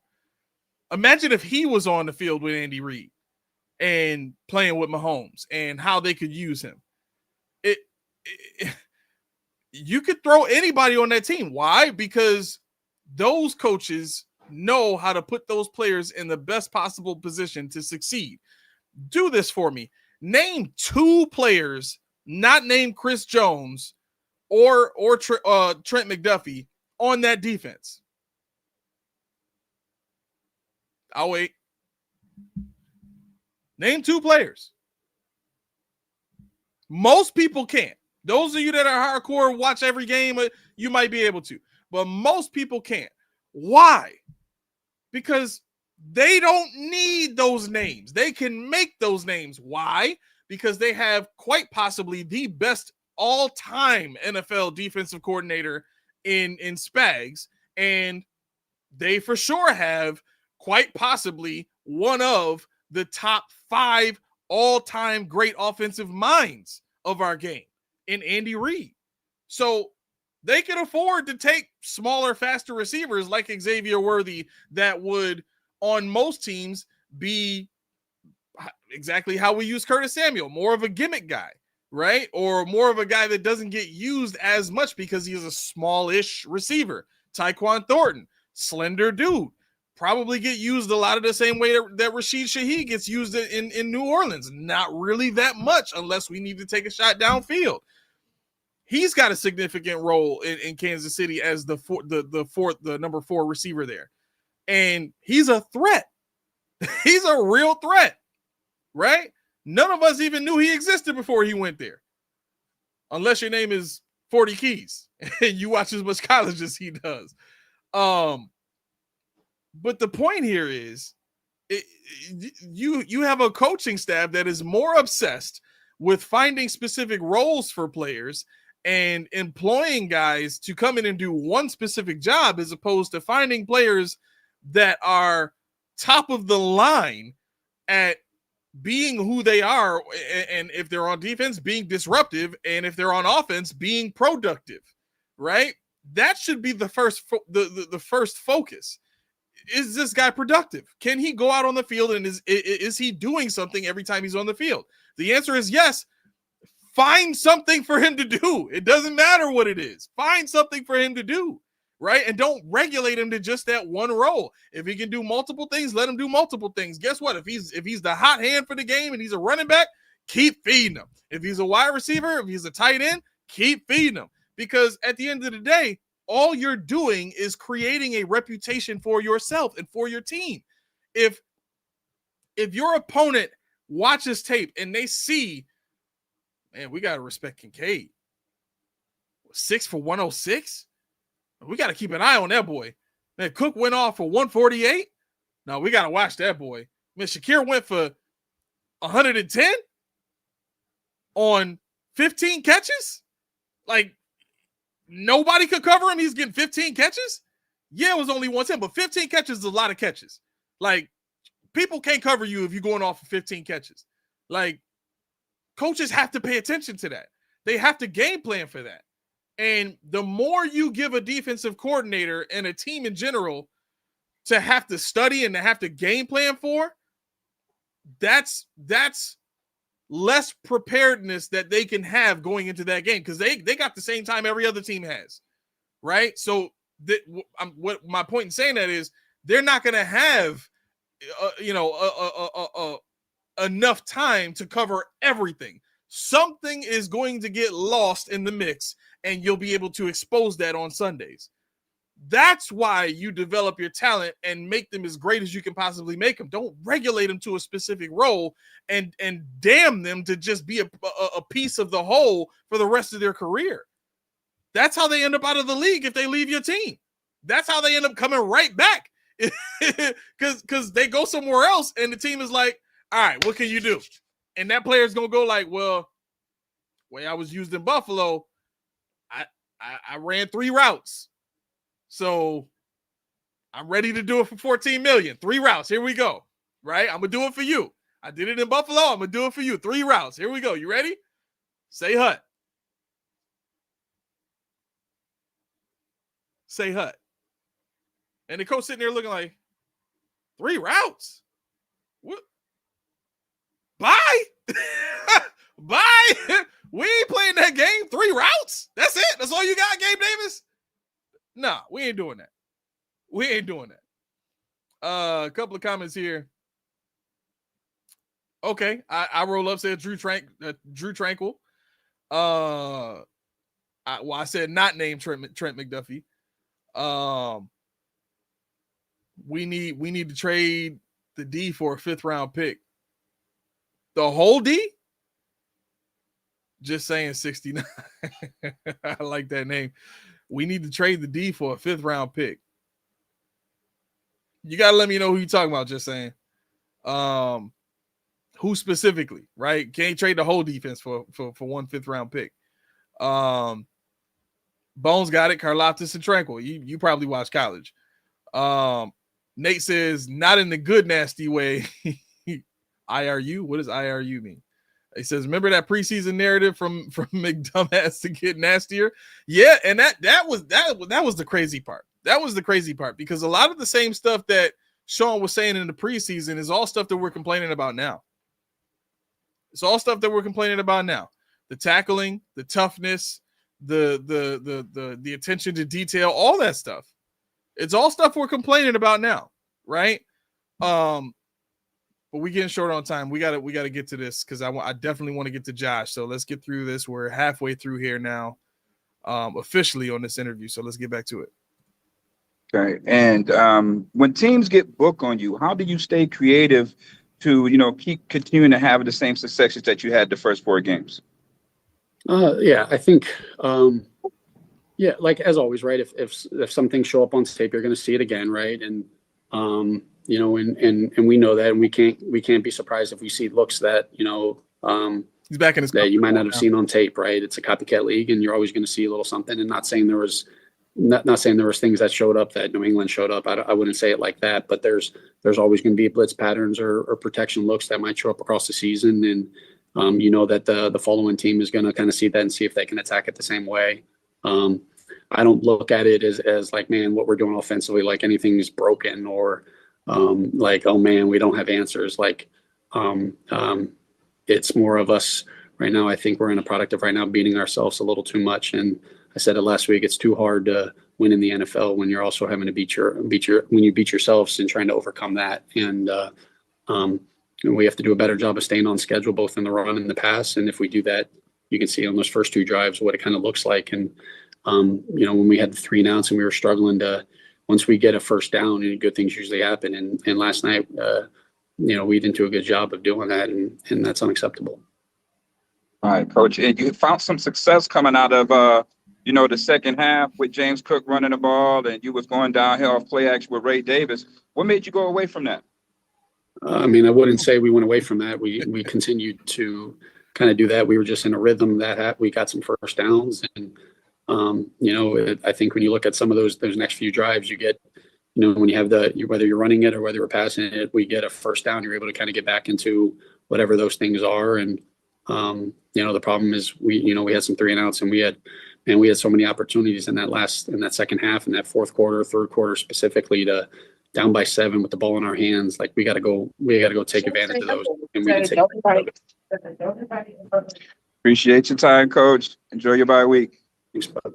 S1: Imagine if he was on the field with Andy Reid and playing with Mahomes and how they could use him. You could throw anybody on that team. Why? Because those coaches know how to put those players in the best possible position to succeed. Do this for me. Name 2 players, not named Chris Jones or Trent McDuffie, on that defense. I'll wait. Name 2 players. Most people can't. Those of you that are hardcore, watch every game, you might be able to. But most people can't. Why? Because they don't need those names. They can make those names. Why? Because they have quite possibly the best all-time NFL defensive coordinator in Spags. And they for sure have quite possibly one of the top 5 all-time great offensive minds of our game in Andy Reid. So they can afford to take smaller, faster receivers like Xavier Worthy that would, on most teams, be exactly how we use Curtis Samuel, more of a gimmick guy, right? Or more of a guy that doesn't get used as much because he is a smallish receiver. Tyquan Thornton, slender dude, probably get used a lot of the same way that Rashid Shaheed gets used in New Orleans. Not really that much unless we need to take a shot downfield. He's got a significant role in Kansas City as the number 4 receiver there. And he's a threat. He's a real threat, right? None of us even knew he existed before he went there. Unless your name is 40 Keys and you watch as much college as he does. But the point here is you have a coaching staff that is more obsessed with finding specific roles for players and employing guys to come in and do one specific job as opposed to finding players that are top of the line at being who they are. And if they're on defense, being disruptive. And if they're on offense, being productive, right? That should be the first focus. Is this guy productive? Can he go out on the field and is he doing something every time he's on the field? The answer is yes. Find something for him to do. It doesn't matter what it is. Find something for him to do, right? And don't regulate him to just that one role. If he can do multiple things, let him do multiple things. Guess what? If he's the hot hand for the game and he's a running back, keep feeding him. If he's a wide receiver, if he's a tight end, keep feeding him. Because at the end of the day, all you're doing is creating a reputation for yourself and for your team. If your opponent watches tape and they see man, we got to respect Kincaid. 6 for 106? We got to keep an eye on that boy. Man, Cook went off for 148. No, we got to watch that boy. Man, Shakir went for 110 on 15 catches. Like, nobody could cover him. He's getting 15 catches. Yeah, it was only 110, but 15 catches is a lot of catches. Like, people can't cover you if you're going off for 15 catches. Like, coaches have to pay attention to that. They have to game plan for that. And the more you give a defensive coordinator and a team in general to have to study and to have to game plan for, that's less preparedness that they can have going into that game, because they got the same time every other team has, right? So what my point in saying that is they're not going to have enough time to cover everything. Something is going to get lost in the mix, and you'll be able to expose that on Sundays. That's why you develop your talent and make them as great as you can possibly make them. Don't regulate them to a specific role and damn them to just be a piece of the whole for the rest of their career. That's how they end up out of the league if they leave your team. That's how they end up coming right back, because they go somewhere else and the team is like, all right, what can you do? And that player is going to go like, well, way I was used in Buffalo, I ran 3 routes. So I'm ready to do it for $14 million. 3 routes. Here we go. Right? I'm going to do it for you. I did it in Buffalo. I'm going to do it for you. 3 routes. Here we go. You ready? Say hut. Say hut. And the coach sitting there looking like, 3 routes? What? Bye? Bye? We ain't playing that game. 3 routes? That's it? That's all you got, Gabe Davis? Nah, we ain't doing that. We ain't doing that. A couple of comments here. Okay, I roll up, said Drew Tranquil. I said not named Trent McDuffie. We need to trade the D for a 5th round pick. The whole D? Just saying 69. I like that name. We need to trade the D for a 5th round pick. You got to let me know who you're talking about, just saying. Who specifically, right? Can't trade the whole defense for 1 5th round pick. Bones got it. Karlaftis and Tranquil. You probably watch college. Nate says, not in the good, nasty way. IRU? What does IRU mean? He says, remember that preseason narrative from McDermott to get nastier? Yeah, and that was the crazy part. That was the crazy part, because a lot of the same stuff that Sean was saying in the preseason is all stuff that we're complaining about now. It's all stuff that we're complaining about now. The tackling, the toughness, the attention to detail, all that stuff. It's all stuff we're complaining about now, right? But we getting short on time. We gotta get to this, because I definitely want to get to Josh. So let's get through this. We're halfway through here now, officially on this interview. So let's get back to it.
S5: Okay. And when teams get booked on you, how do you stay creative to keep continuing to have the same successes that you had the first 4 games?
S3: Yeah, I think like as always, right? If some things show up on tape, you're going to see it again, right? And and we know that, and we can't be surprised if we see looks that
S1: he's back in his
S3: that you might not have seen on tape, right? It's a copycat league, and you're always going to see a little something. And not saying there was things that showed up that New England showed up. I wouldn't say it like that, but there's always going to be blitz patterns or protection looks that might show up across the season, and that the following team is going to kind of see that and see if they can attack it the same way. I don't look at it as like, man, what we're doing offensively, like anything is broken, or like, oh man, we don't have answers. Like, it's more of us right now. I think we're in a product of right now beating ourselves a little too much. And I said it last week, it's too hard to win in the NFL when you're also having to beat yourselves and trying to overcome that. And we have to do a better job of staying on schedule, both in the run and the pass. And if we do that, you can see on those first 2 drives what it kind of looks like. And when we had the 3 and outs and we were struggling to, once we get a first down, and good things usually happen. And last night, we didn't do a good job of doing that, and that's unacceptable.
S5: All right, Coach. And you found some success coming out of the second half with James Cook running the ball, and you was going downhill off play action with Ray Davis. What made you go away from that?
S3: I mean, I wouldn't say we went away from that. We continued to kind of do that. We were just in a rhythm that we got some first downs, and I think when you look at some of those next few drives, you get, when you have whether you're running it or whether you're passing it, we get a first down. You're able to kind of get back into whatever those things are, and the problem is we had some 3 and outs, and we had so many opportunities in that second half, in that fourth quarter, third quarter specifically, to down by 7 with the ball in our hands. Like we got to go take advantage of those, and we can take advantage of it.
S5: Appreciate your time, Coach. Enjoy your bye week.
S3: Thanks, bud.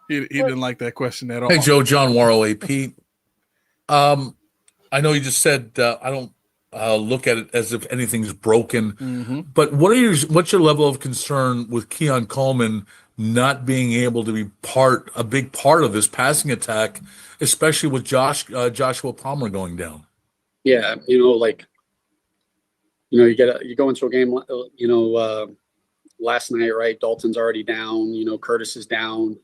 S1: He didn't like that question at all.
S6: Hey, Joe, John Warley, Pete. I know you just said I don't look at it as if anything's broken, but what's your level of concern with Keon Coleman not being able to be a big part of this passing attack, especially with Joshua Palmer going down?
S3: Yeah, you go into a game, last night, right? Dalton's already down, Curtis is down.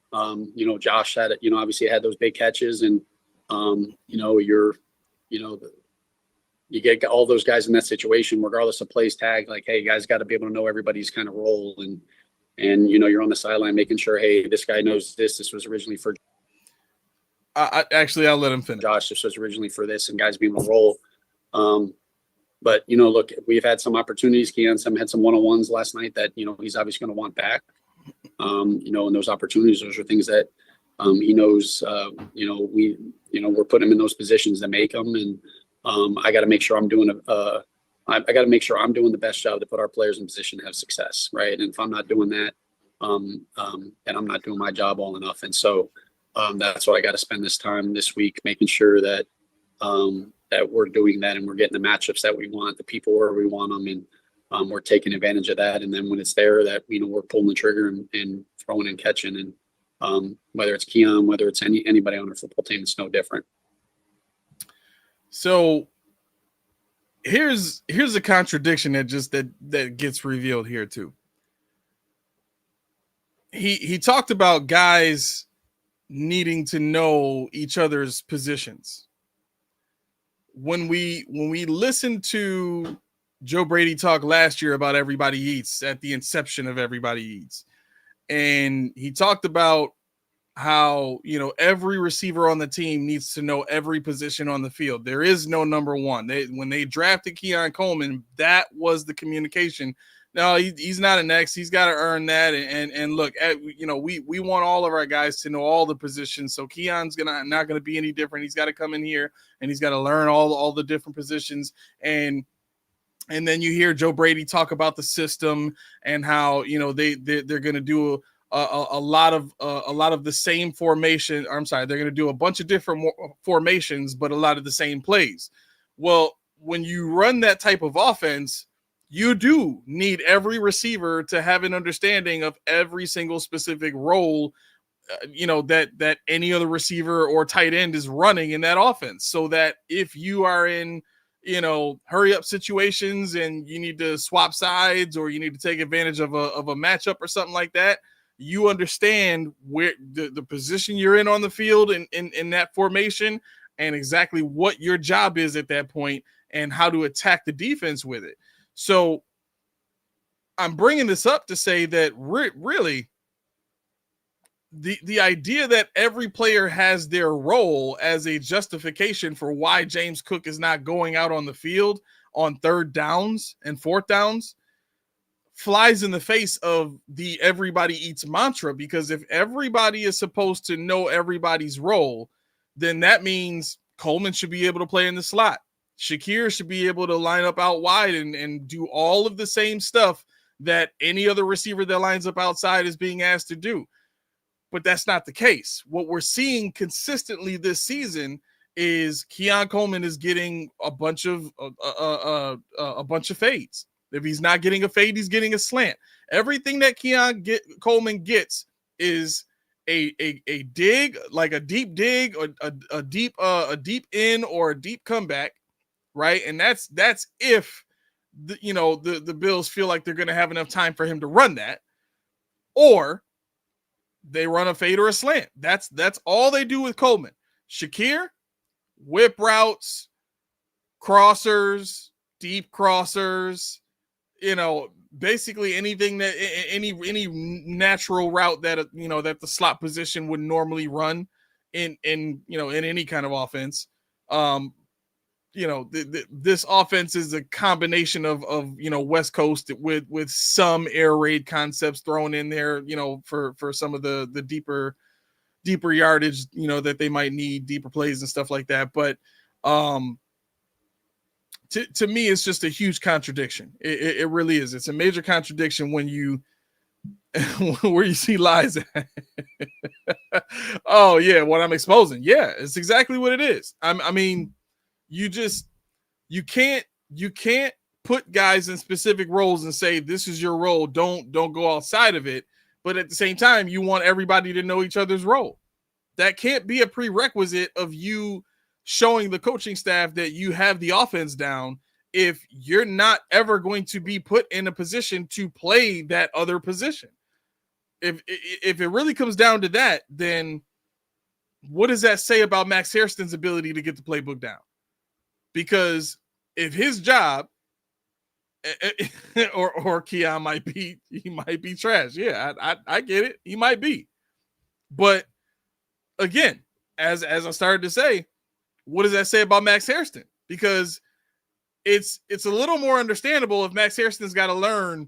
S3: Josh had obviously had those big catches, and you get all those guys in that situation, regardless of plays tag, like, hey, you guys got to be able to know everybody's kind of role, and you're on the sideline making sure, hey, this guy knows this was originally for
S1: I'll let him finish.
S3: Josh, this was originally for this, and guys being able to roll. But look, we've had some opportunities. Keon had some one-on-ones last night that he's obviously going to want back. And those opportunities, those are things that he knows. We're putting him in those positions that make them, and I got to make sure I'm doing the best job to put our players in position to have success, right? And if I'm not doing that, then I'm not doing my job well enough. And so that's what I got to spend this week making sure that that we're doing that, and we're getting the matchups that we want, the people where we want them, and we're taking advantage of that. And then when it's there, that we're pulling the trigger and throwing and catching. And whether it's Keon, whether it's anybody on our football team, it's no different.
S1: So here's a contradiction that gets revealed here too. He talked about guys needing to know each other's positions. When we listened to Joe Brady talk last year about Everybody Eats at the inception of Everybody Eats, and he talked about how every receiver on the team needs to know every position on the field. There is no number one. When they drafted Keon Coleman, that was the communication. No, he's not an X. He's got to earn that. And look, we want all of our guys to know all the positions. So Keon's not gonna be any different. He's got to come in here and he's got to learn all the different positions. And then you hear Joe Brady talk about the system and how they're gonna do a lot of the same formation. Or I'm sorry, they're gonna do a bunch of different formations, but a lot of the same plays. Well, when you run that type of offense, you do need every receiver to have an understanding of every single specific role, that any other receiver or tight end is running in that offense. So that if you are in, hurry up situations and you need to swap sides or you need to take advantage of a matchup or something like that, you understand where the position you're in on the field in that formation and exactly what your job is at that point and how to attack the defense with it. So I'm bringing this up to say that really the idea that every player has their role as a justification for why James Cook is not going out on the field on third downs and fourth downs flies in the face of the everybody eats mantra, because if everybody is supposed to know everybody's role, then that means Coleman should be able to play in the slot. Shakir should be able to line up out wide and do all of the same stuff that any other receiver that lines up outside is being asked to do. But that's not the case. What we're seeing consistently this season is Keon Coleman is getting a bunch of fades. If he's not getting a fade, he's getting a slant. Everything that Coleman gets is a dig, like a deep dig, or a deep in or a deep comeback, right? And that's if the Bills feel like they're going to have enough time for him to run that, or they run a fade or a slant. That's all they do with Coleman. Shakir, whip routes, crossers, deep crossers, basically anything that any natural route that that the slot position would normally run in any kind of offense. This offense is a combination of West Coast with some air raid concepts thrown in there, for some of the deeper yardage, that they might need, deeper plays and stuff like that. But to me, it's just a huge contradiction. It really is. It's a major contradiction when you where you see lies at. Oh yeah, what I'm exposing. Yeah, it's exactly what it is. I mean, you can't put guys in specific roles and say this is your role. Don't go outside of it. But at the same time, you want everybody to know each other's role. That can't be a prerequisite of you showing the coaching staff that you have the offense down if you're not ever going to be put in a position to play that other position. If it really comes down to that, then what does that say about Max Hairston's ability to get the playbook down? Because if his job or Keon might be trash. Yeah, I get it. He might be. But again, as I started to say, what does that say about Max Hairston? Because it's a little more understandable if Max Hairston's got to learn,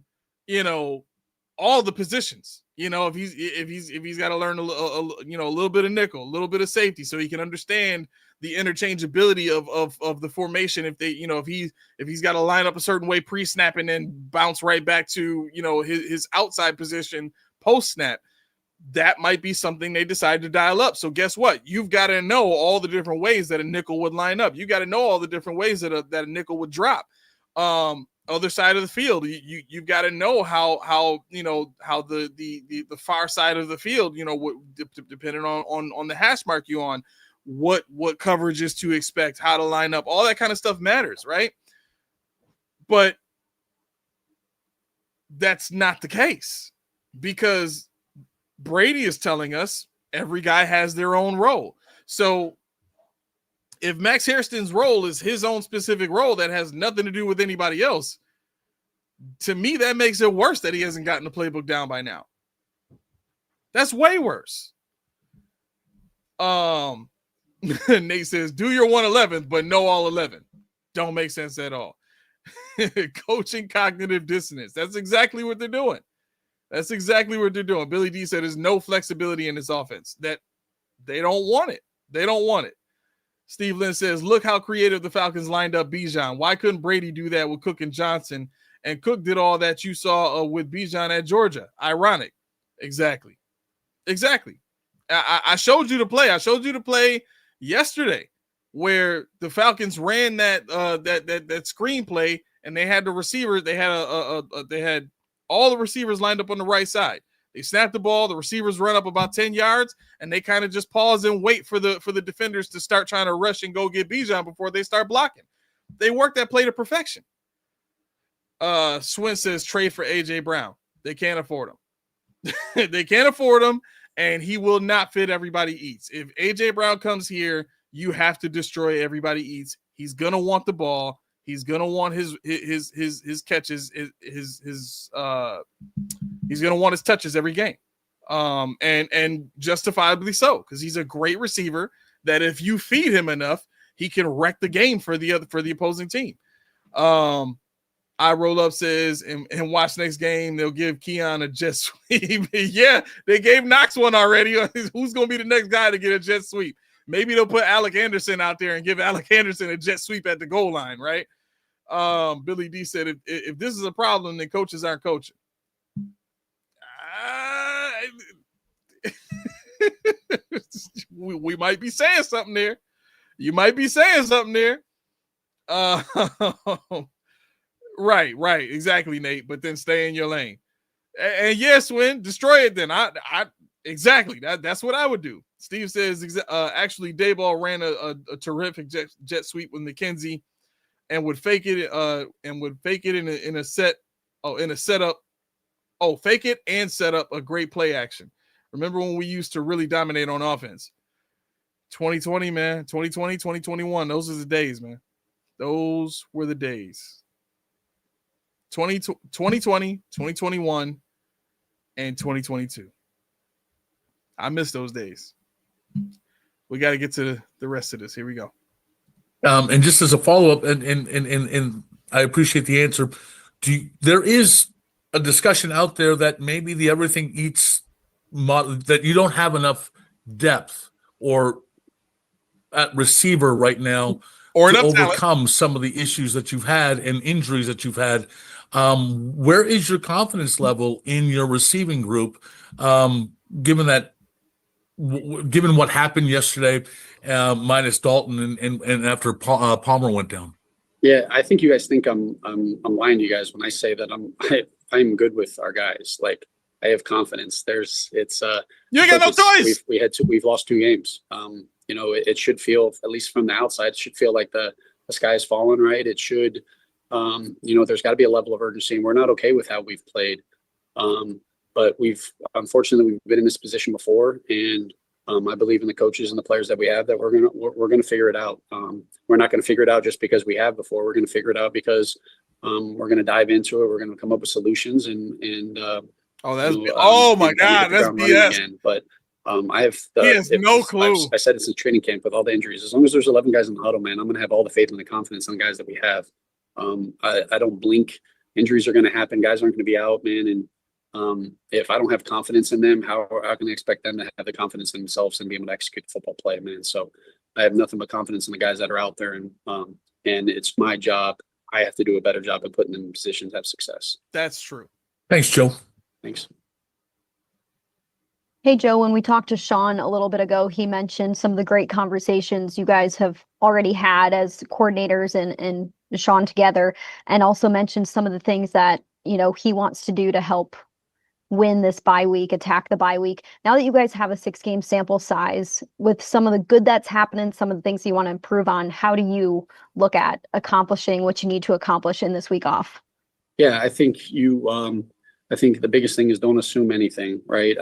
S1: all the positions. If he's got to learn a little bit of nickel, a little bit of safety, so he can understand the interchangeability of the formation. If they, if he's got to line up a certain way pre-snap and then bounce right back to his outside position post-snap, that might be something they decide to dial up. So guess what? You've got to know all the different ways that a nickel would line up. You got to know all the different ways that a nickel would drop. Other side of the field, you've got to know how the far side of the field, depending on the hash mark you on, what coverage is to expect, how to line up, all that kind of stuff matters, right? But that's not the case, because Brady is telling us every guy has their own role. So if Max Hairston's role is his own specific role that has nothing to do with anybody else, to me, that makes it worse that he hasn't gotten the playbook down by now. That's way worse. Nate says, do your 111, but know all 11. Don't make sense at all. Coaching cognitive dissonance. That's exactly what they're doing. Billy D said there's no flexibility in this offense. That they don't want it. Steve Lynn says, look how creative the Falcons lined up Bijan. Why couldn't Brady do that with Cook and Johnson? And Cook did all that you saw with Bijan at Georgia. Ironic. Exactly. I showed you the play. I showed you the play yesterday where the Falcons ran that screenplay, and they had the receivers. They had all the receivers lined up on the right side. They snapped the ball. The receivers run up about 10 yards, and they kind of just pause and wait for the defenders to start trying to rush and go get Bijan before they start blocking. They worked that play to perfection. Swin says trade for AJ Brown. They can't afford him. They can't afford him, and he will not fit everybody eats. If AJ Brown comes here, you have to destroy everybody eats. He's gonna want the ball. He's gonna want his catches. He's gonna want his touches every game, and justifiably so, because he's a great receiver. That if you feed him enough, he can wreck the game for the opposing team. I roll up says and watch next game they'll give Keon a jet sweep. Yeah, they gave Knox one already. Who's gonna be the next guy to get a jet sweep? Maybe they'll put Alec Anderson out there and give Alec Anderson a jet sweep at the goal line, right? Billy D said, if this is a problem, then coaches aren't coaching. We might be saying something there. You might be saying something there. Right, exactly, Nate. But then stay in your lane. And yes, Win, destroy it. Then I exactly that's what I would do. Steve says actually Dayball ran a terrific jet sweep with McKenzie and would fake it in a setup. Oh, fake it and set up a great play action. Remember when we used to really dominate on offense? 2020, man. 2020, 2021. Those are the days, man. Those were the days. 2020, 2021, and 2022. I miss those days. We got to get to the rest of this. Here we go.
S6: And just as a follow-up, and I appreciate the answer. There is a discussion out there that maybe the everything eats model, that you don't have enough depth or at receiver right now
S1: or
S6: to
S1: enough
S6: overcome
S1: talent.
S6: some of the issues that you've had and injuries that you've had. Where is your confidence level in your receiving group, given what happened yesterday, minus Dalton and after Palmer went down?
S3: Yeah, I think you guys think I'm lying to you guys when I say that I'm good with our guys. Like, I have confidence.
S1: You ain't got no choice.
S3: We've lost 2 games. It should feel, at least from the outside, it should feel like the sky has fallen, right? It should, there's got to be a level of urgency, and we're not okay with how we've played. But unfortunately, we've been in this position before, and I believe in the coaches and the players that we have that we're gonna figure it out. We're not gonna figure it out just because we have before. We're gonna figure it out because we're gonna dive into it. We're gonna come up with solutions and
S1: oh my God, that's BS.
S3: Again. But he
S1: has no clue.
S3: I said it's a training camp with all the injuries. As long as there's 11 guys in the huddle, man, I'm gonna have all the faith and the confidence in the guys that we have. I don't blink. Injuries are gonna happen. Guys aren't gonna be out, man, and if I don't have confidence in them, how can I expect them to have the confidence in themselves and be able to execute the football play, man? So I have nothing but confidence in the guys that are out there, and it's my job. I have to do a better job of putting them in positions to have success.
S1: That's true.
S6: Thanks, Joe.
S3: Thanks.
S7: Hey, Joe, when we talked to Sean a little bit ago, he mentioned some of the great conversations you guys have already had as coordinators and Sean together, and also mentioned some of the things that, he wants to do to help win this bye week, attack the bye week. Now that you guys have a 6-game sample size, with some of the good that's happening, some of the things you want to improve on, how do you look at accomplishing what you need to accomplish in this week off?
S3: Yeah, I think I think the biggest thing is don't assume anything, right?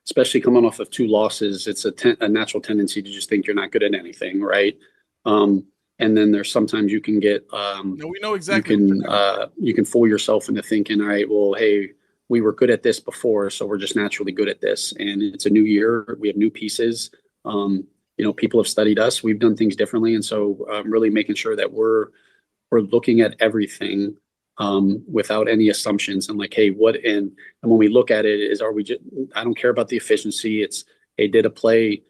S3: Especially coming off of 2 losses, it's a natural tendency to just think you're not good at anything, right? And then there's sometimes you can get
S1: we know exactly.
S3: You can fool yourself into thinking, all right, well, hey, we were good at this before, so we're just naturally good at this. And it's a new year. We have new pieces. People have studied us. We've done things differently, and so really making sure that we're looking at everything without any assumptions and like, hey, what? And when we look at it, I don't care about the efficiency. It's, hey, did a play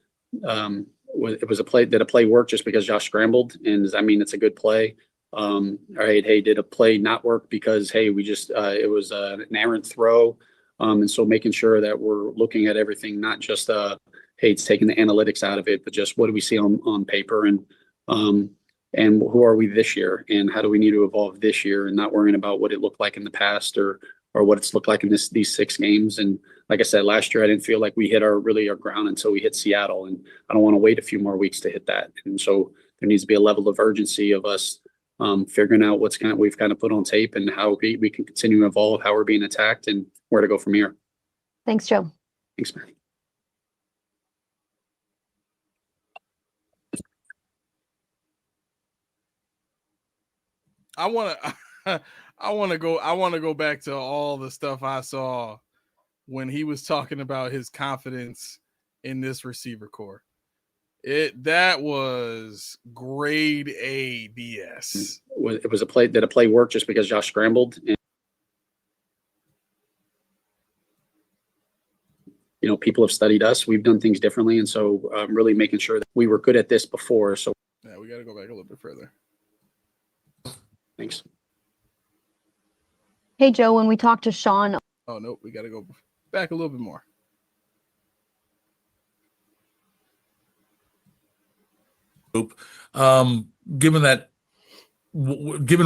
S3: work just because Josh scrambled? And does that mean it's a good play? All right, hey, did a play not work because, hey, we just it was an errant throw? And so making sure that we're looking at everything, not just hey, it's taking the analytics out of it, but just what do we see on paper, and who are we this year, and how do we need to evolve this year, and not worrying about what it looked like in the past or what it's looked like in these 6 games. And like I said, last year I didn't feel like we hit our ground until we hit Seattle, and I don't want to wait a few more weeks to hit that. And so there needs to be a level of urgency of us figuring out we've kind of put on tape and how we can continue to evolve, how we're being attacked, and where to go from here.
S7: Thanks, Joe.
S3: Thanks, man.
S1: I want to go back to all the stuff I saw when he was talking about his confidence in this receiver core. That was grade A BS.
S3: It was a play. Did a play work just because Josh scrambled? And, people have studied us. We've done things differently, and so really making sure that we were good at this before. So
S1: yeah, we got to go back a little bit further.
S3: Thanks.
S7: Hey, Joe, when we talked to Sean.
S1: Oh, nope. We got to go back a little bit more.
S6: Given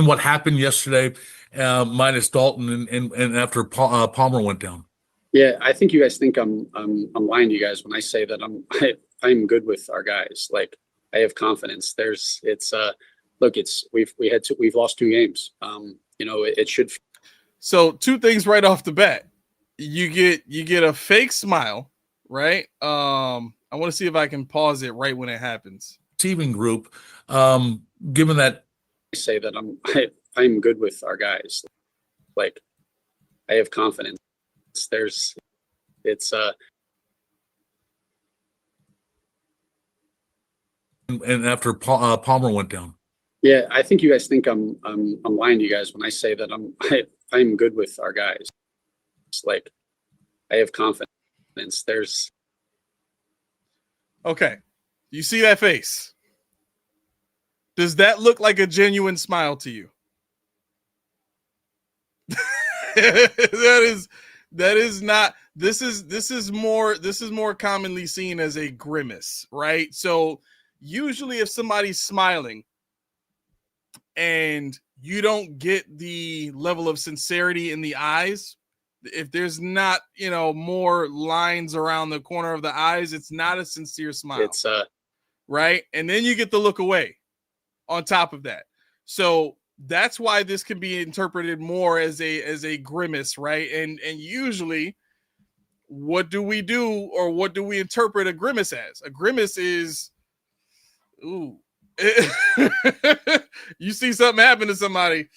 S6: what happened yesterday, minus Dalton and after Palmer went down.
S3: Yeah, I think you guys think I'm lying to you guys when I say that I'm good with our guys. Like, I have confidence. It's a Look, we've lost 2 games. It should.
S1: So 2 things right off the bat. You get a fake smile, right? I want to see if I can pause it right when it happens.
S6: Receiving group, given that
S3: Say that I'm good with our guys. Like, I have confidence.
S6: and after Palmer went down.
S3: Yeah, I think you guys think I'm lying to you guys when I say that I'm good with our guys. It's like, I have confidence.
S1: Okay. You see that face? Does that look like a genuine smile to you? that is not. This is more commonly seen as a grimace, right? So usually if somebody's smiling and you don't get the level of sincerity in the eyes, if there's not, more lines around the corner of the eyes, it's not a sincere smile.
S3: It's
S1: right? And then you get the look away on top of that. So that's why this can be interpreted more as a grimace, right? And usually what do we do, or what do we interpret a grimace as? A grimace is, ooh, you see something happen to somebody,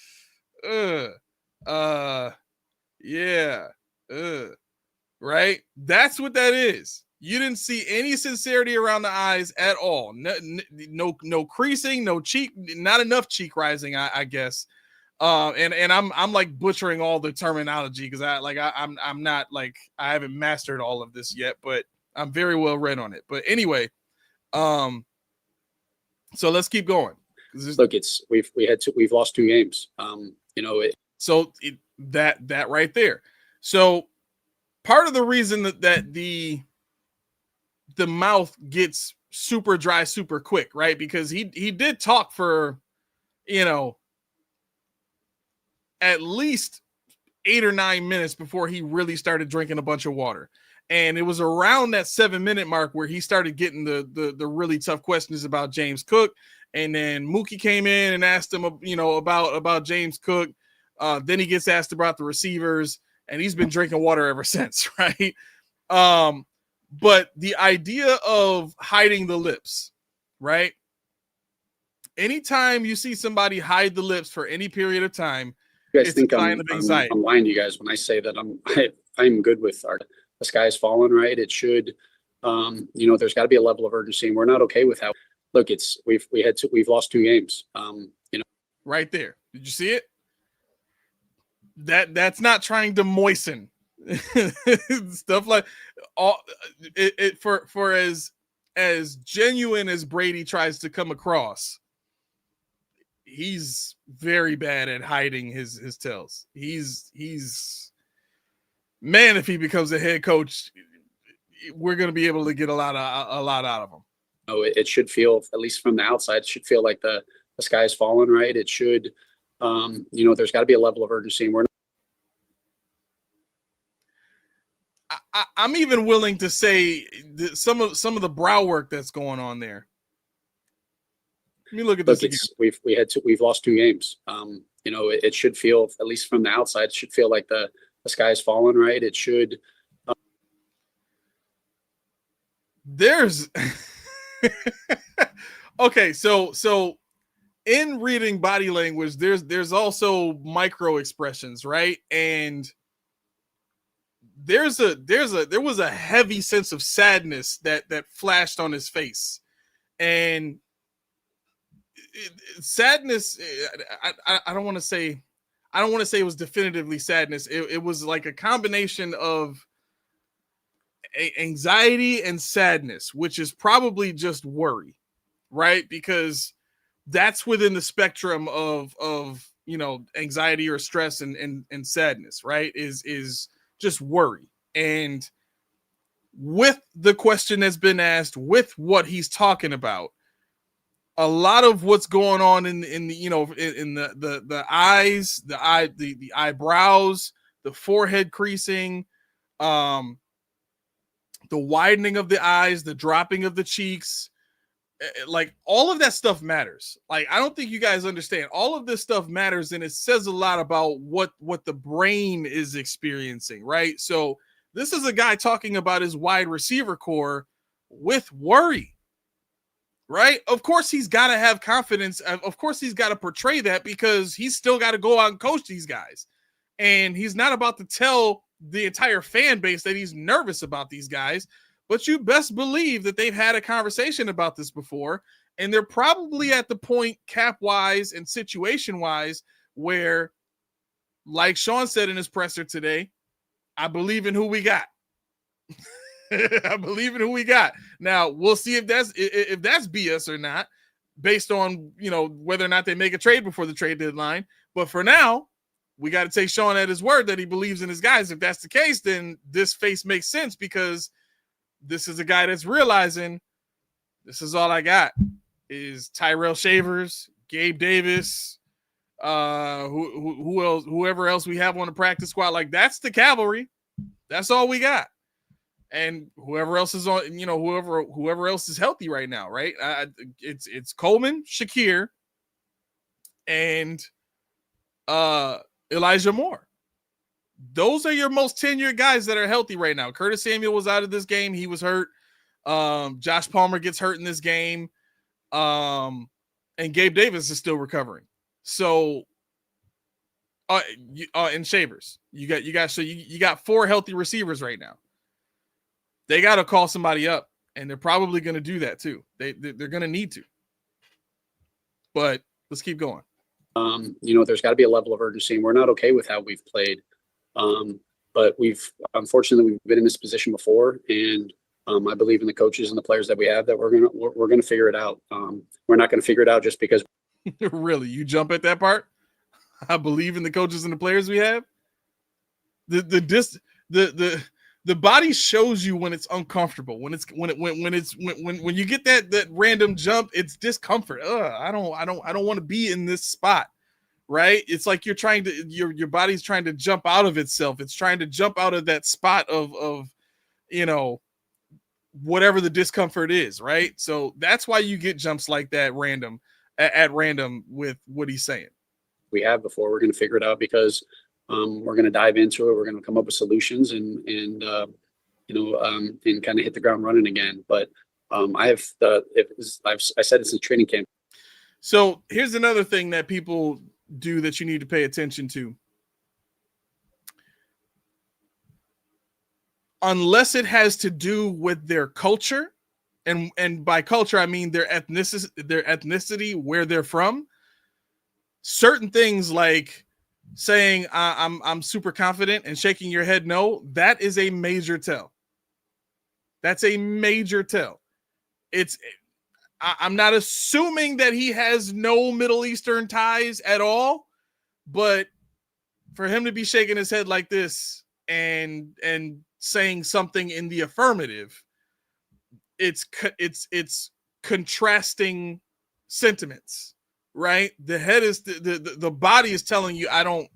S1: yeah, right? That's what that is. You didn't see any sincerity around the eyes at all. No creasing, no cheek, not enough cheek rising, I guess. And I'm like butchering all the terminology because I'm not like, I haven't mastered all of this yet, but I'm very well read on it. But anyway, so let's keep going.
S3: Look, we've lost 2 games.
S1: That right there. So part of the reason that the mouth gets super dry super quick, right? Because he did talk for, at least 8 or 9 minutes before he really started drinking a bunch of water. And it was around that 7-minute mark where he started getting the really tough questions about James Cook. And then Mookie came in and asked him, about James Cook. Then he gets asked about the receivers, and he's been drinking water ever since, right? But the idea of hiding the lips, right? Anytime you see somebody hide the lips for any period of time,
S3: You guys
S1: it's
S3: think
S1: a sign of anxiety.
S3: I'm lying to you guys when I say that I'm good with our. The sky's fallen, right? It should. There's got to be a level of urgency, and we're not okay with how. Look, we've lost 2 games.
S1: Right there. Did you see it? That's not trying to moisten stuff like all it for as genuine as Brady tries to come across. He's very bad at hiding his tells. He's man, if he becomes a head coach, we're going to be able to get a lot out of him.
S3: It should feel, at least from the outside, it should feel like the sky's fallen, right? It should, there's got to be a level of urgency, and we're not.
S1: I'm even willing to say that some of the brow work that's going on there. Let me look at this again.
S3: We've lost 2 games. It should feel, at least from the outside, it should feel like the sky's fallen, right? It should.
S1: There's okay, so in reading body language, there's also micro expressions, right? And there was a heavy sense of sadness that flashed on his face, and sadness. I don't want to say it was definitively sadness. It was like a combination of anxiety and sadness, which is probably just worry, right? Because that's within the spectrum of anxiety or stress and sadness, right? Is just worry. And with the question that's been asked, with what he's talking about, a lot of what's going on in the eyes, the eyebrows, the forehead creasing, the widening of the eyes, the dropping of the cheeks, like all of that stuff matters. Like, I don't think you guys understand. All of this stuff matters, and it says a lot about what the brain is experiencing, right? So this is a guy talking about his wide receiver core with worry, right? Of course he's got to have confidence. Of course he's got to portray that, because he's still got to go out and coach these guys. And he's not about to tell the entire fan base that he's nervous about these guys. But you best believe that they've had a conversation about this before, and they're probably at the point cap-wise and situation-wise where, like Sean said in his presser today, I believe in who we got. I believe in who we got. Now, we'll see if that's BS or not, based on, whether or not they make a trade before the trade deadline. But for now, we got to take Sean at his word that he believes in his guys. If that's the case, then this face makes sense, because this is a guy that's realizing this is all I got is Tyrell Shavers, Gabe Davis, who else, whoever else we have on the practice squad. Like, that's the cavalry. That's all we got. And whoever else is on, whoever else is healthy right now, right? It's Coleman, Shakir, and Elijah Moore. Those are your most tenured guys that are healthy right now. Curtis Samuel was out of this game. He was hurt. Josh Palmer gets hurt in this game. And Gabe Davis is still recovering. So, and Shavers, you got 4 healthy receivers right now. They got to call somebody up, and they're probably going to do that too. They're going to need to. But let's keep going.
S3: There's got to be a level of urgency, and we're not okay with how we've played. But unfortunately, we've been in this position before, and I believe in the coaches and the players that we have that we're gonna figure it out. We're not gonna figure it out just because.
S1: Really, you jump at that part? I believe in the coaches and the players we have. The body shows you when it's uncomfortable. When you get that random jump, it's discomfort. I don't want to be in this spot. Right? It's like you're trying to, your body's trying to jump out of itself. It's trying to jump out of that spot of whatever the discomfort is, right? So that's why you get jumps like that at random with what he's saying.
S3: We have before. We're going to figure it out, because we're going to dive into it. We're going to come up with solutions and kind of hit the ground running again. But I said it's a training camp.
S1: So here's another thing that people do that you need to pay attention to. Unless it has to do with their culture, and by culture I mean their ethnicity, where they're from. Certain things like saying I'm super confident and shaking your head no, that is a major tell. That's a major tell. I'm not assuming that he has no Middle Eastern ties at all, but for him to be shaking his head like this and saying something in the affirmative, it's contrasting sentiments, right? The head is the body is telling you I don't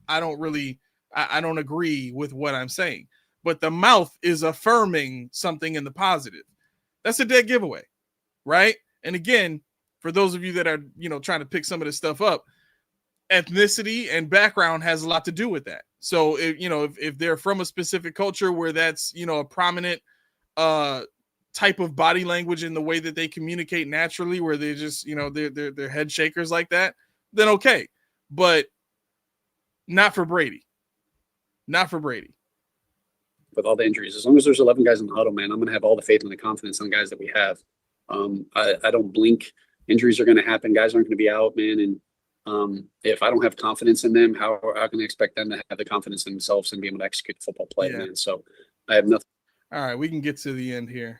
S1: agree with what I'm saying, but the mouth is affirming something in the positive. That's a dead giveaway, right? And again, for those of you that are, trying to pick some of this stuff up, ethnicity and background has a lot to do with that. So, if they're from a specific culture where that's, a prominent type of body language in the way that they communicate naturally, where they just, they're head shakers like that, then okay. But not for Brady. Not for Brady.
S3: With all the injuries, as long as there's 11 guys in the huddle, man, I'm going to have all the faith and the confidence in the guys that we have. I don't blink. Injuries are going to happen. Guys aren't going to be out, man. And if I don't have confidence in them, how can I expect them to have the confidence in themselves and be able to execute football play, man? So I have nothing. All
S1: right, we can get to the end here.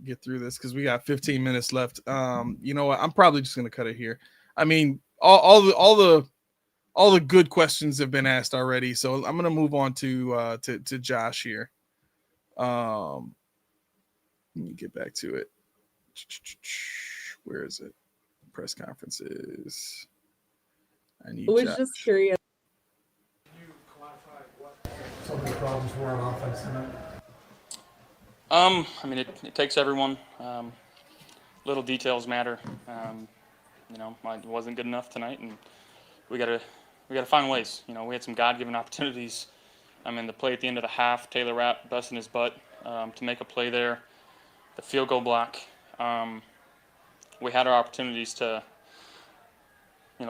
S1: Get through this because we got 15 minutes left. You know what? I'm probably just going to cut it here. I mean, all the good questions have been asked already, so I'm going to move on to Josh here. Let me get back to it. Where is it? Press conferences. I was
S8: just curious.
S2: Can you quantify what some of the problems were on offense tonight?
S9: I mean, it takes everyone.
S8: little details matter. I wasn't good enough tonight, and we gotta find ways. We had some God-given opportunities. The play at the end of the half, Taylor Rapp busting his butt to make a play there. The field goal block. We had our opportunities to,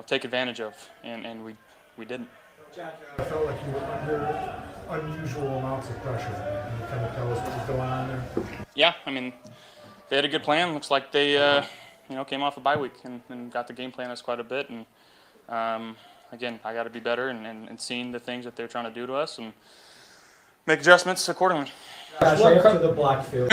S8: take advantage of, and we didn't.
S9: Jack, I felt like you were under unusual amounts of pressure. Can you kind of tell us what was going on there?
S8: Yeah, they had a good plan. Looks like they, came off a bye week and got the game plan us quite a bit. And again, I got to be better and seeing the things that they're trying to do to us and make adjustments accordingly.
S9: Right to the black field.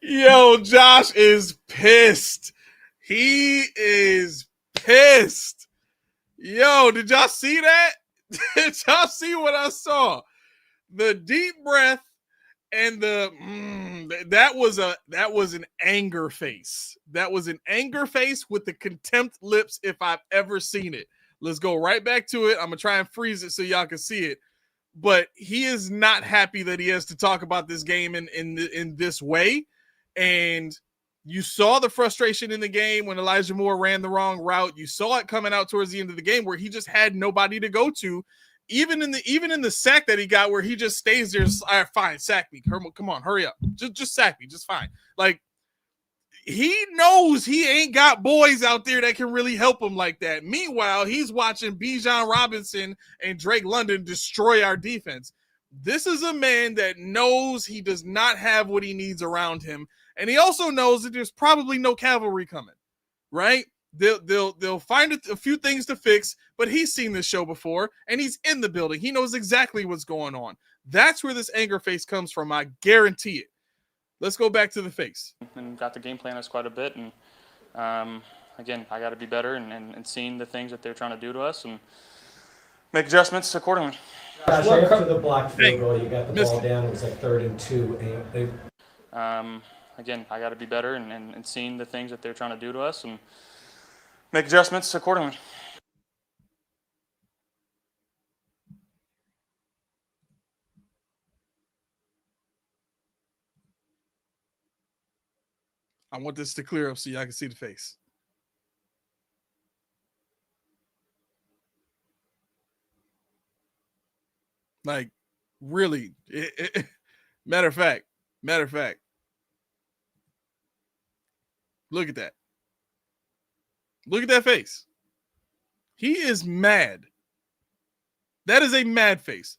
S1: Yo, Josh is pissed. He is pissed. Yo, did y'all see that? Did y'all see what I saw? The deep breath and that was an anger face. That was an anger face with the contempt lips if I've ever seen it. Let's go right back to it. I'm gonna try and freeze it so y'all can see it. But he is not happy that he has to talk about this game in this way. And you saw the frustration in the game when Elijah Moore ran the wrong route. You saw it coming out towards the end of the game where he just had nobody to go to. Even in the sack that he got where he just stays there, all right, fine, sack me. Come on, hurry up. Just sack me, just fine. Like, he knows he ain't got boys out there that can really help him like that. Meanwhile, he's watching Bijan Robinson and Drake London destroy our defense. This is a man that knows he does not have what he needs around him. And he also knows that there's probably no cavalry coming, right? They'll find a few things to fix, but he's seen this show before, and he's in the building. He knows exactly what's going on. That's where this anger face comes from. I guarantee it. Let's go back to the face.
S8: And got the game plan us quite a bit, and again, I got to be better and seeing the things that they're trying to do to us and make adjustments accordingly.
S9: Josh, after the block field goal, you got the ball down. It was like 3rd and 2.
S8: Again, I got to be better and seeing the things that they're trying to do to us and make adjustments accordingly.
S1: I want this to clear up so y'all can see the face. Like, really. Matter of fact. Look at that. Look at that face. He is mad. That is a mad face.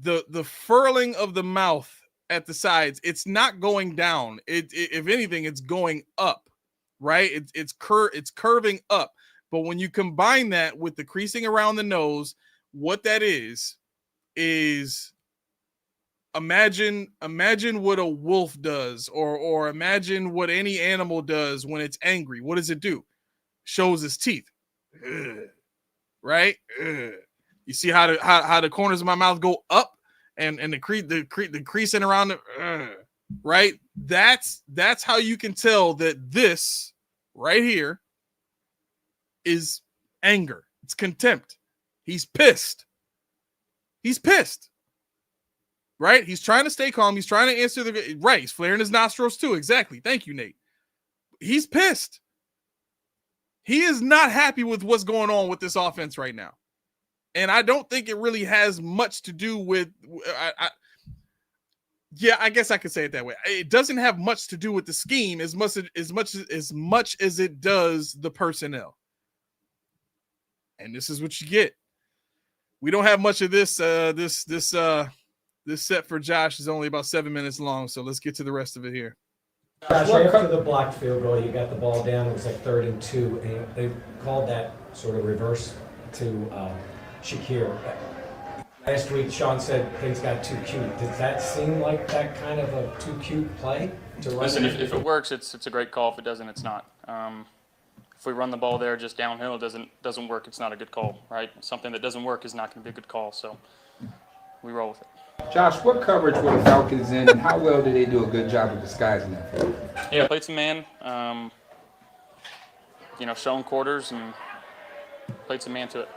S1: The furling of the mouth at the sides, it's not going down. If anything, it's going up, right? It's curving up. But when you combine that with the creasing around the nose, what that is imagine what a wolf does, or imagine what any animal does when it's angry. What does it do? Shows its teeth. Ugh. Right? Ugh. You see how the corners of my mouth go up and the creasing around it, right? That's how you can tell that this right here is anger. It's contempt. He's pissed. Right? He's trying to stay calm. He's trying to answer right. He's flaring his nostrils too. Exactly. Thank you, Nate. He's pissed. He is not happy with what's going on with this offense right now. And I don't think it really has much to do with I guess I could say it that way. It doesn't have much to do with the scheme as much as it does the personnel. And this is what you get. We don't have much of this. This set for Josh is only about 7 minutes long, so let's get to the rest of it here.
S9: Josh, after the blocked field goal, you got the ball down. It was like 3rd and 2, and they called that sort of reverse to Shakir. Last week, Sean said things got too cute. Does that seem like that kind of a too cute play?
S8: Listen, if it works, it's a great call. If it doesn't, it's not. If we run the ball there just downhill, it doesn't work. It's not a good call, right? Something that doesn't work is not going to be a good call. So we roll with it.
S10: Josh, what coverage were the Falcons in, and how well did they do a good job of disguising that?
S8: Yeah, played some man. Shown quarters and played some man to it.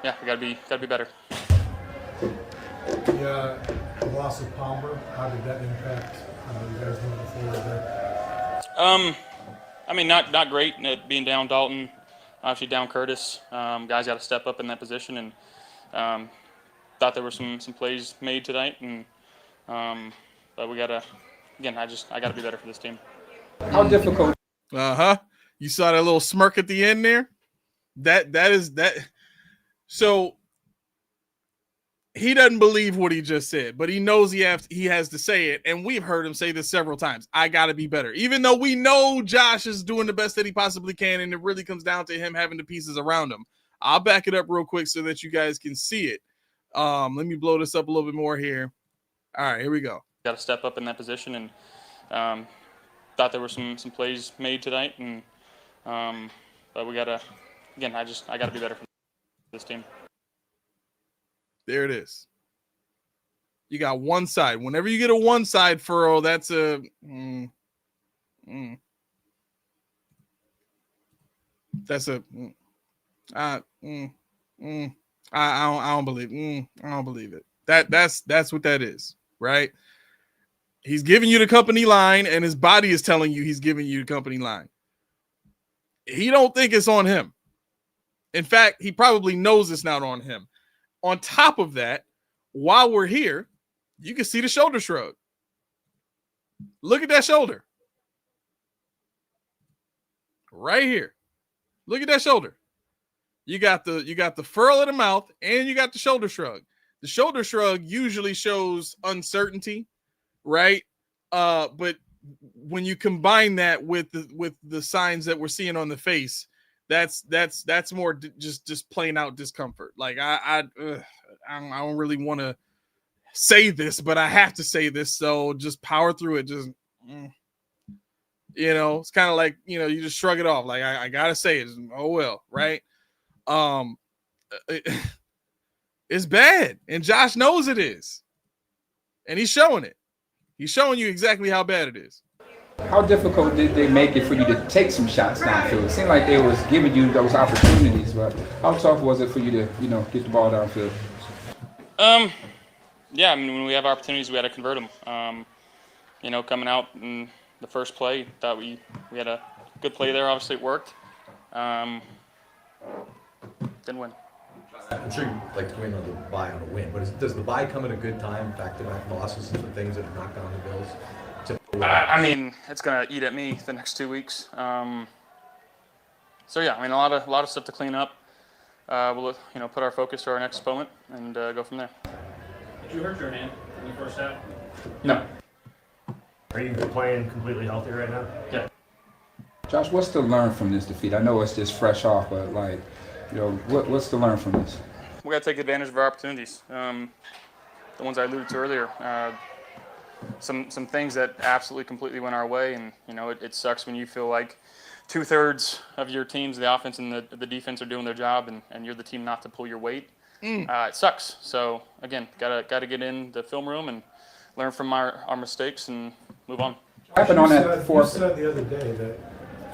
S8: We gotta be better.
S2: The loss of Palmer, how did that impact you guys moving forward there?
S8: I mean, not great being down Dalton, obviously down Curtis. Guys got to step up in that position, and thought there were some plays made tonight, and but we gotta, again, I gotta be better for this team.
S10: How difficult?
S1: You saw that little smirk at the end there. That is. So he doesn't believe what he just said, but he knows he has to say it, and we've heard him say this several times. I got to be better, even though we know Josh is doing the best that he possibly can, and it really comes down to him having the pieces around him. I'll back it up real quick so that you guys can see it. Let me blow this up a little bit more here. All right, here we go.
S8: Got to step up in that position, and thought there were some plays made tonight, and but we gotta, again, I gotta be better for this team.
S1: There it is. You got one side. Whenever you get a one side furrow, that's a that's a I don't believe I don't believe it. That's what that is, right? He's giving you the company line, and his body is telling you he's giving you the company line. He don't think it's on him. In fact, he probably knows it's not on him. On top of that, while we're here, you can see the shoulder shrug. Look at that shoulder. Right here. Look at that shoulder. You got the furrow of the mouth, and you got the shoulder shrug. The shoulder shrug usually shows uncertainty, right? But when you combine that with the signs that we're seeing on the face, that's more just plain out discomfort. Like I don't really want to say this, but I have to say this. So just power through it. Just it's kind of like you just shrug it off. Like I gotta say it. Oh well, right? It's bad, and Josh knows it is, and he's showing it. He's showing you exactly how bad it is.
S10: How difficult did they make it for you to take some shots downfield? It seemed like they was giving you those opportunities, but how tough was it for you to, get the ball downfield?
S8: Yeah, I mean, when we have opportunities, we got to convert them. Coming out in the first play, thought we had a good play there. Obviously, it worked. Didn't win.
S11: I'm sure you like to win on the bye on a win, but does the bye come at a good time? Back-to-back losses and some things that have knocked down the Bills.
S8: I mean, it's gonna eat at me the next 2 weeks. So yeah, I mean, a lot of stuff to clean up. We'll put our focus to our next opponent and go from there.
S12: Did you hurt your hand in the first half?
S8: No.
S12: Are you playing completely healthy right now?
S8: Yeah.
S10: Josh, what's to learn from this defeat? I know it's just fresh off, but what's to learn from this?
S8: We got to take advantage of our opportunities. The ones I alluded to earlier. Some things that absolutely completely went our way, and it sucks when you feel like 2/3 of your teams, the offense and the defense, are doing their job, and you're the team not to pull your weight. It sucks. So again, gotta get in the film room and learn from our mistakes and move on.
S2: You said the other day that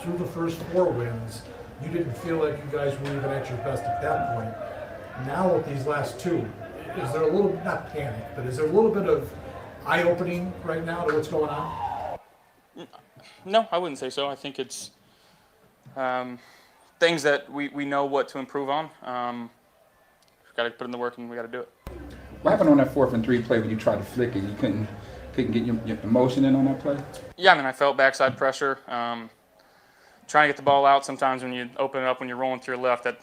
S2: through the first 4 wins, you didn't feel like you guys were even at your best at that point. Now with these last 2, is there a little, not panic, but is there a little bit of eye-opening right now to what's going on?
S8: No, I wouldn't say so. I think it's things that we know what to improve on. Got to put in the work, and we got to do it.
S10: What happened on that 4th and 3 play when you tried to flick it? You couldn't get your emotion in on that play?
S8: Yeah, I mean, I felt backside pressure. Trying to get the ball out. Sometimes when you open it up when you're rolling to your left, that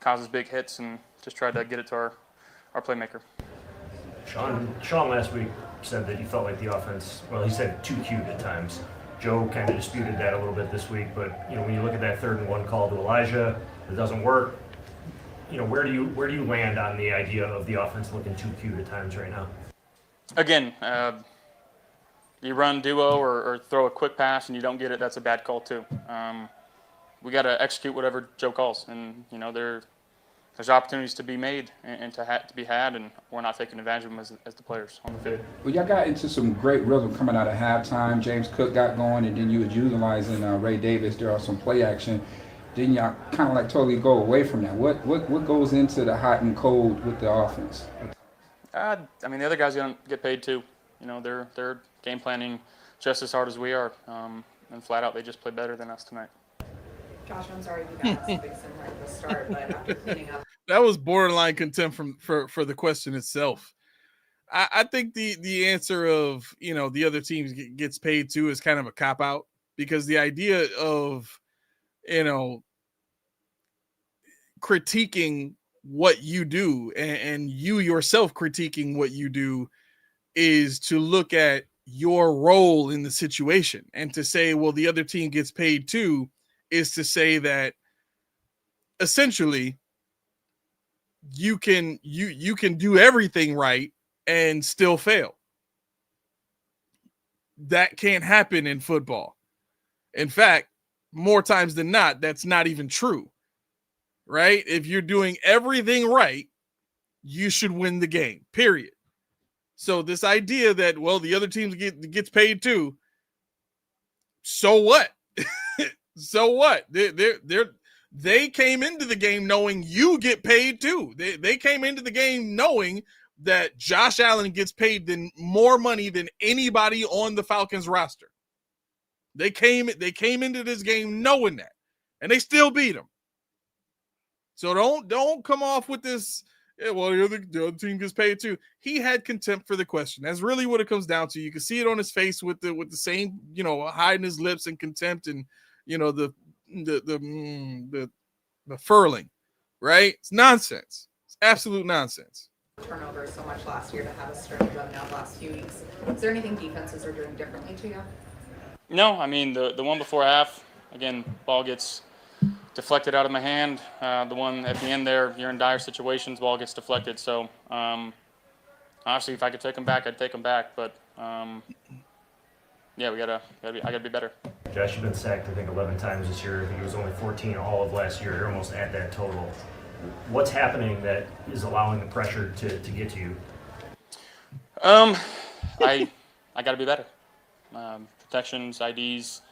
S8: causes big hits, and just tried to get it to our playmaker.
S12: Sean last week said that you felt like the offense, well, he said too cute at times. Joe kind of disputed that a little bit this week, but when you look at that 3rd and 1 call to Elijah, it doesn't work. Where do you land on the idea of the offense looking too cute at times right now?
S8: Again, you run duo or throw a quick pass and you don't get it, that's a bad call too. We got to execute whatever Joe calls, and there's opportunities to be made and to be had, and we're not taking advantage of them as the players on the field.
S10: Well, y'all got into some great rhythm coming out of halftime. James Cook got going, and then you was utilizing Ray Davis. There was some play action. Then y'all kind of totally go away from that. What goes into the hot and cold with the offense?
S8: I mean, the other guys gonna get paid too. You know, they're game planning just as hard as we are, and flat out they just played better than us tonight.
S13: Josh, I'm sorry you got us big similar at the start, but after cleaning up.
S1: That was borderline contempt for the question itself. I think the answer of, you know, the other team gets paid too is kind of a cop out, because the idea of, you know, critiquing what you do and you yourself critiquing what you do is to look at your role in the situation, and to say, well, the other team gets paid too, is to say that essentially you can do everything right and still fail. That can't happen in football. In fact, more times than not, that's not even true, right? If you're doing everything right, you should win the game, period. So this idea that, well, the other team gets paid too, so what? So what? They came into the game knowing you get paid too. They came into the game knowing that Josh Allen gets paid more money than anybody on the Falcons roster. They came into this game knowing that, and they still beat them. So don't come off with this. Yeah, well, the other team gets paid too. He had contempt for the question. That's really what it comes down to. You can see it on his face with the same, you know, hiding his lips and contempt, and, you know, the furling, right? It's nonsense. It's absolute nonsense.
S13: Turnovers so much last year to have a string of them now the last few weeks. Is there anything defenses are doing differently to you?
S8: No, I mean, the one before half, again, ball gets deflected out of my hand. The one at the end there, you're in dire situations, ball gets deflected. So, honestly, if I could take them back, I'd take them back. But, yeah, I gotta be better.
S12: Josh, you've been sacked, I think, 11 times this year. I think it was only 14 all of last year. You're almost at that total. What's happening that is allowing the pressure to get to you?
S8: I gotta be better. Protections, IDs,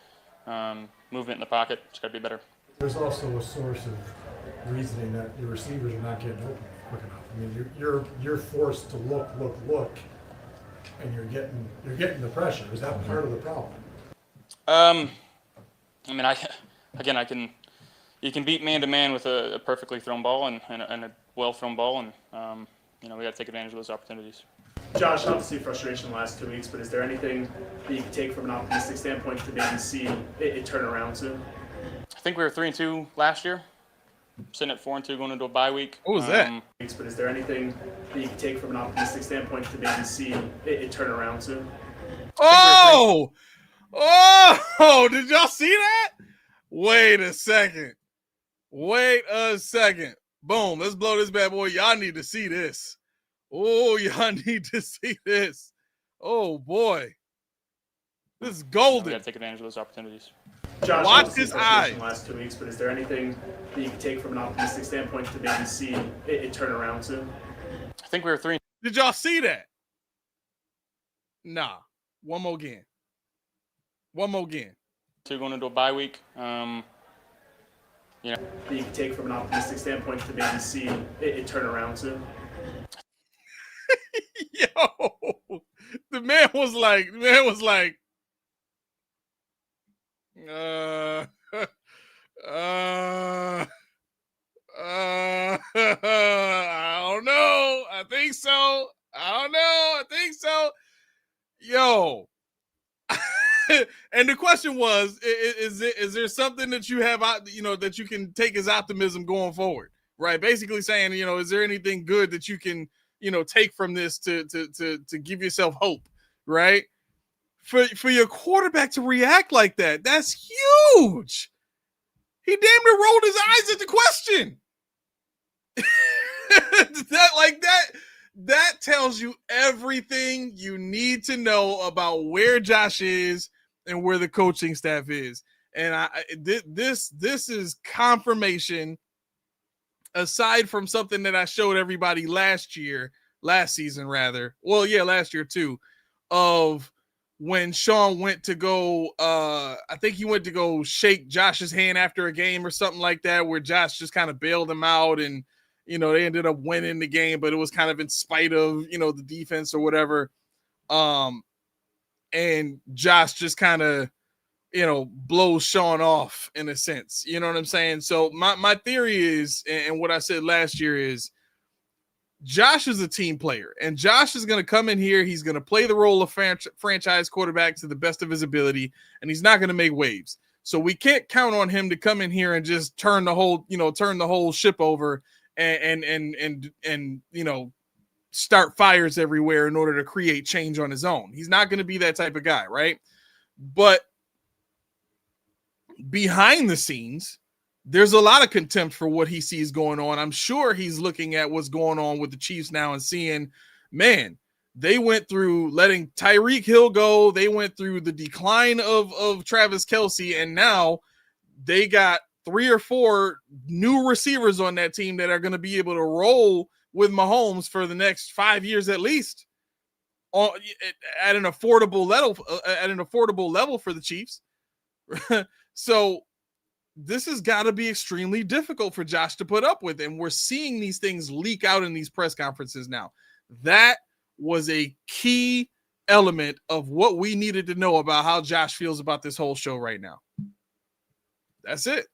S8: movement in the pocket, just gotta be better.
S14: There's also a source of reasoning that your receivers are not getting open quick enough. I mean, you're forced to look, and you're getting the pressure. Is that part of the problem?
S8: I mean, you can beat man to man with a perfectly thrown ball and a well thrown ball, and you know, we got to take advantage of those opportunities.
S15: Josh, obviously frustration the last 2 weeks, but is there anything that you can take from an optimistic standpoint to maybe see it turn around soon?
S8: I think we were 3-2 last year, sitting at 4-2 going into a bye week.
S1: What was that?
S15: But is there anything that you can take from an optimistic standpoint to maybe see it turn around soon?
S1: Oh, did y'all see that? Wait a second. Boom, let's blow this bad boy. Y'all need to see this. Oh, y'all need to see this. Oh, boy. This is golden.
S8: We got to take advantage of those opportunities.
S15: Josh,
S1: watch his eyes.
S15: The last 2 weeks, but is there anything that you can take from an optimistic standpoint to maybe see it turn around soon?
S8: I think we were 3.
S1: Did y'all see that? Nah. One more again.
S8: 2 going into a bye week. You know,
S15: that you can take from an optimistic standpoint to maybe see it turn around soon.
S1: Yo, the man was like, I don't know. I think so. Yo. And the question was, is there something that you have, you know, that you can take as optimism going forward, right? Basically saying, you know, is there anything good that you can, you know, take from this to give yourself hope, right? For your quarterback to react like that, that's huge. He damn near rolled his eyes at the question. That tells you everything you need to know about where Josh is and where the coaching staff is. And this is confirmation, aside from something that I showed everybody last season, last year too, of when Sean went to go, I think he went to go shake Josh's hand after a game or something like that, where Josh just kind of bailed him out. And, they ended up winning the game, but it was kind of in spite of, the defense or whatever. And Josh just kind of, blows Sean off in a sense. You know what I'm saying? So my theory is, and what I said last year is, Josh is a team player, and Josh is going to come in here. He's going to play the role of franchise quarterback to the best of his ability, and he's not going to make waves. So we can't count on him to come in here and just turn the whole ship over and start fires everywhere in order to create change on his own. He's not going to be that type of guy, right? But behind the scenes, there's a lot of contempt for what he sees going on. I'm sure he's looking at what's going on with the Chiefs now and seeing, man, they went through letting Tyreek Hill go. They went through the decline of Travis Kelce, and now they got 3 or 4 new receivers on that team that are going to be able to roll with Mahomes for the next 5 years at least, at an affordable level for the Chiefs. So this has got to be extremely difficult for Josh to put up with, and we're seeing these things leak out in these press conferences now. That was a key element of what we needed to know about how Josh feels about this whole show right now. That's it.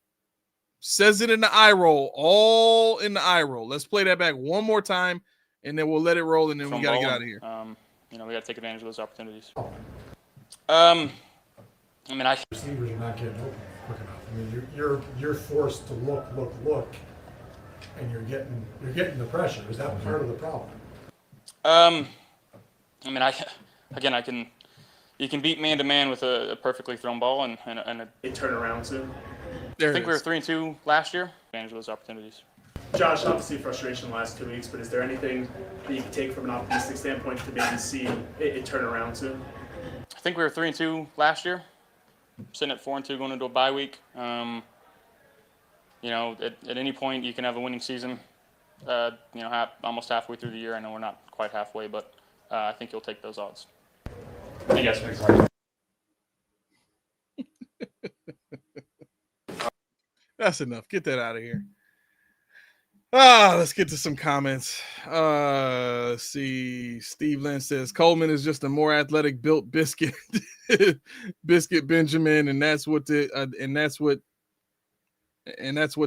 S1: Says it in the eye roll, all in the eye roll. Let's play that back one more time, and then we'll let it roll, and then we got to get out of here.
S8: We got to take advantage of those opportunities.
S14: Receivers are not getting open quick enough. I mean, you're forced to look, and you're getting the pressure. Is that part of the problem?
S8: You can beat man to man with a perfectly thrown ball and
S15: They turn around soon.
S8: I think we were 3-2 last year. Advantage of those opportunities.
S15: Josh, obviously frustration the last 2 weeks, but is there anything that you can take from an optimistic standpoint to maybe see it turn around soon?
S8: I think we were 3-2 last year, sitting at 4-2 going into a bye week. At any point you can have a winning season. Almost halfway through the year. I know we're not quite halfway, but I think you'll take those odds. Yes,
S1: That's enough. Get that out of here. Let's get to some comments. Let's see. Steve Lynn says Coleman is just a more athletic built biscuit, biscuit Benjamin, and that's what to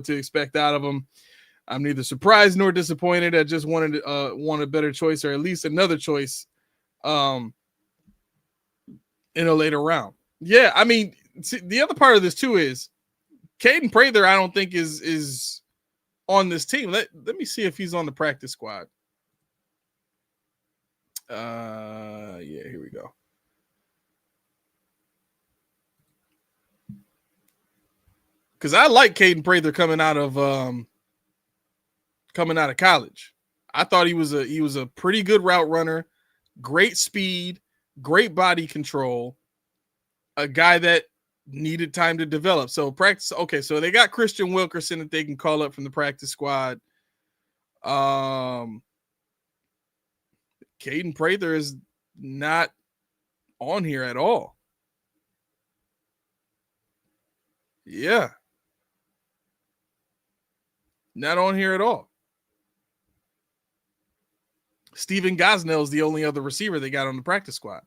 S1: expect out of him. I'm neither surprised nor disappointed. I just wanted want a better choice, or at least another choice, in a later round. Yeah, I mean, see, the other part of this too is Caden Prather, I don't think is on this team. Let me see if he's on the practice squad. Yeah, here we go. Because I like Caden Prather coming out of college. I thought he was a pretty good route runner, great speed, great body control, a guy that needed time to develop. So practice. Okay, so they got Christian Wilkerson that they can call up from the practice squad. Caden Prather is not on here at all. Yeah. Not on here at all. Steven Gosnell is the only other receiver they got on the practice squad.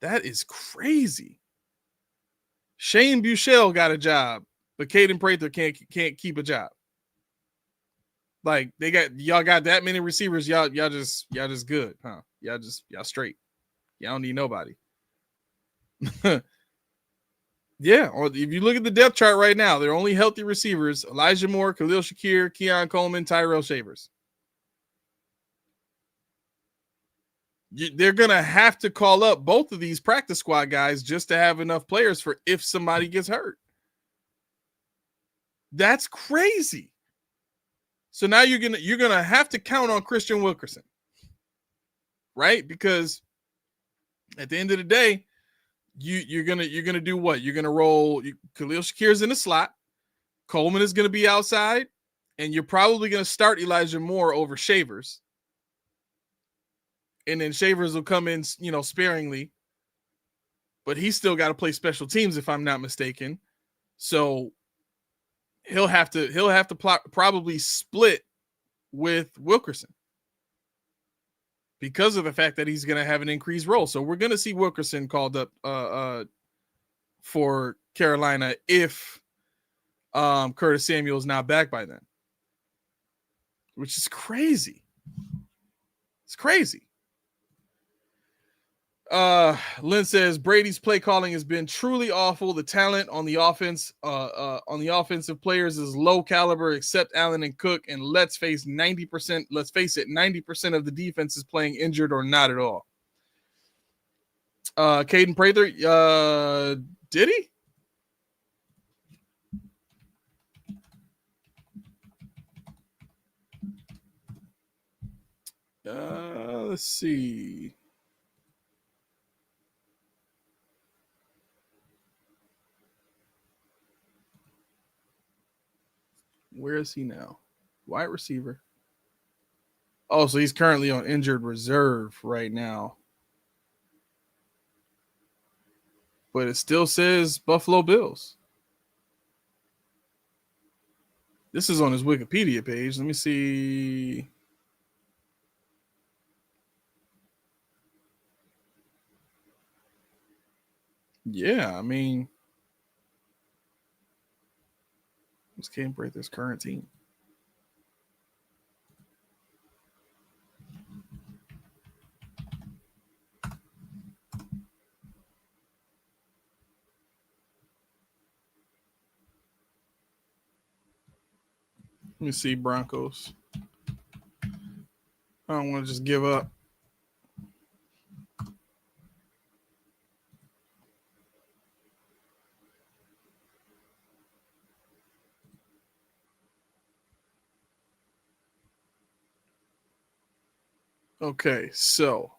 S1: That is crazy. Shane Buechele got a job, but Caden Prather can't keep a job. Like y'all got that many receivers, y'all just good, huh? Y'all straight. Y'all don't need nobody. Yeah, or if you look at the depth chart right now, they're only healthy receivers: Elijah Moore, Khalil Shakir, Keon Coleman, Tyrell Shavers. They're going to have to call up both of these practice squad guys just to have enough players for if somebody gets hurt. That's crazy. So now you're going to have to count on Christian Wilkerson. Right? Because at the end of the day, you're going to do what? You're going to roll Khalil Shakir's in the slot. Coleman is going to be outside, and you're probably going to start Elijah Moore over Shavers. And then Shavers will come in, sparingly. But he's still got to play special teams, if I'm not mistaken. So he'll have to probably split with Wilkerson because of the fact that he's going to have an increased role. So we're going to see Wilkerson called up for Carolina if Curtis Samuel is not back by then, which is crazy. It's crazy. Lynn says Brady's play calling has been truly awful. The talent on the offense, on the offensive players is low caliber, except Allen and Cook. And let's face it, 90% of the defense is playing injured or not at all. Caden Prather, did he? Let's see. Where is he now? Wide receiver. Oh, so he's currently on injured reserve right now. But it still says Buffalo Bills. This is on his Wikipedia page. Let me see. Yeah, I mean, this can't break this current team. Let me see Broncos. I don't want to just give up. Okay, so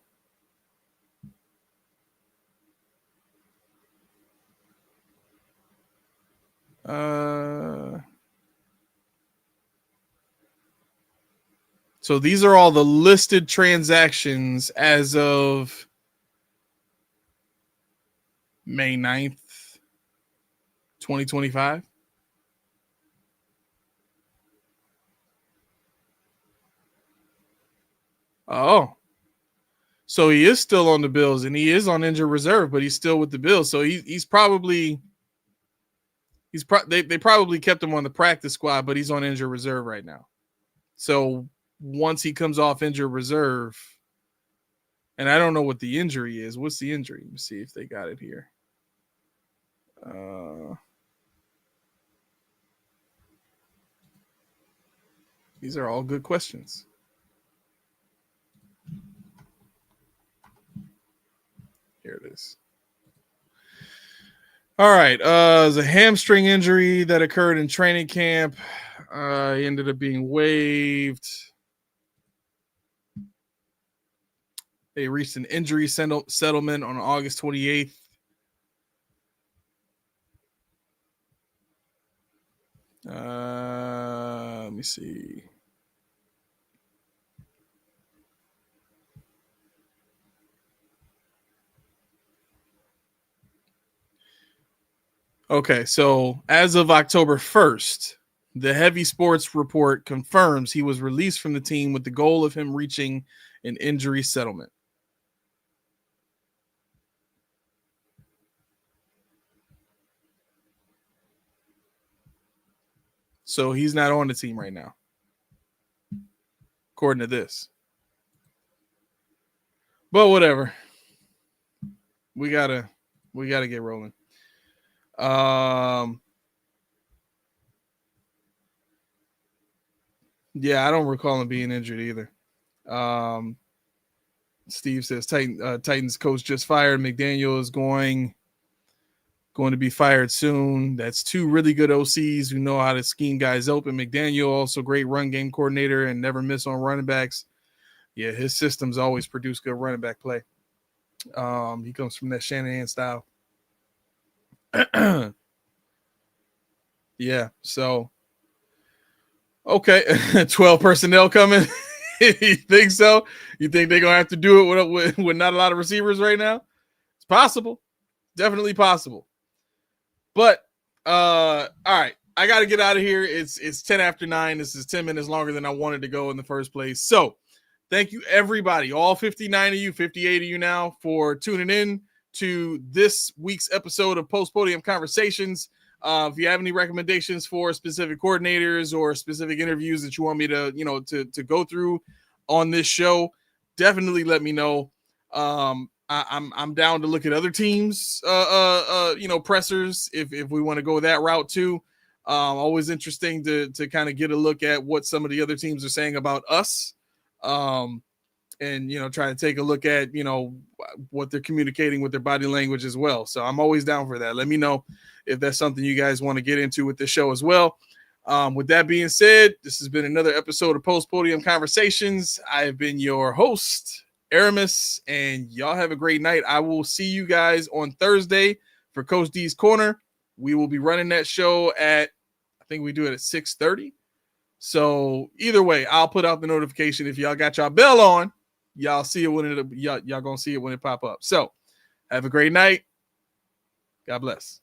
S1: so these are all the listed transactions as of May 9th, 2025. Oh, so he is still on the Bills and he is on injured reserve, but he's still with the Bills. So they probably kept him on the practice squad, but he's on injured reserve right now. So once he comes off injured reserve, and I don't know what the injury is. What's the injury? Let me see if they got it here. These are all good questions. Here it is. All right. It's a hamstring injury that occurred in training camp. He ended up being waived. They reached an injury settlement on August 28th. Let me see. Okay, so as of October 1st, the Heavy Sports report confirms he was released from the team with the goal of him reaching an injury settlement. So he's not on the team right now, according to this. But whatever. We gotta get rolling. Yeah, I don't recall him being injured either. Steve says Titans coach just fired. McDaniel is going to be fired soon. That's two really good OCs who know how to scheme guys open. McDaniel, also great run game coordinator and never miss on running backs. Yeah, his systems always produce good running back play. He comes from that Shanahan style. Yeah, so okay, 12 personnel coming. You think so? You think they're gonna have to do it with not a lot of receivers right now? It's possible, definitely possible. But all right, I got to get out of here. It's 10 after 9. This is 10 minutes longer than I wanted to go in the first place. So thank you, everybody, all 59 of you, 58 of you now, for tuning in to this week's episode of Post Podium Conversations. If you have any recommendations for specific coordinators or specific interviews that you want me to, to go through on this show, definitely let me know. I'm down to look at other teams, pressers if we want to go that route too. Always interesting to kind of get a look at what some of the other teams are saying about us. And try to take a look at what they're communicating with their body language as well. So I'm always down for that. Let me know if that's something you guys want to get into with this show as well. With that being said, this has been another episode of Post Podium Conversations. I have been your host, Aramis, and y'all have a great night. I will see you guys on Thursday for Coach D's Corner. We will be running that show at, I think we do it at 6:30. So either way, I'll put out the notification. If y'all got y'all bell on, y'all see it when y'all gonna see it when it pop up. So have a great night. God bless.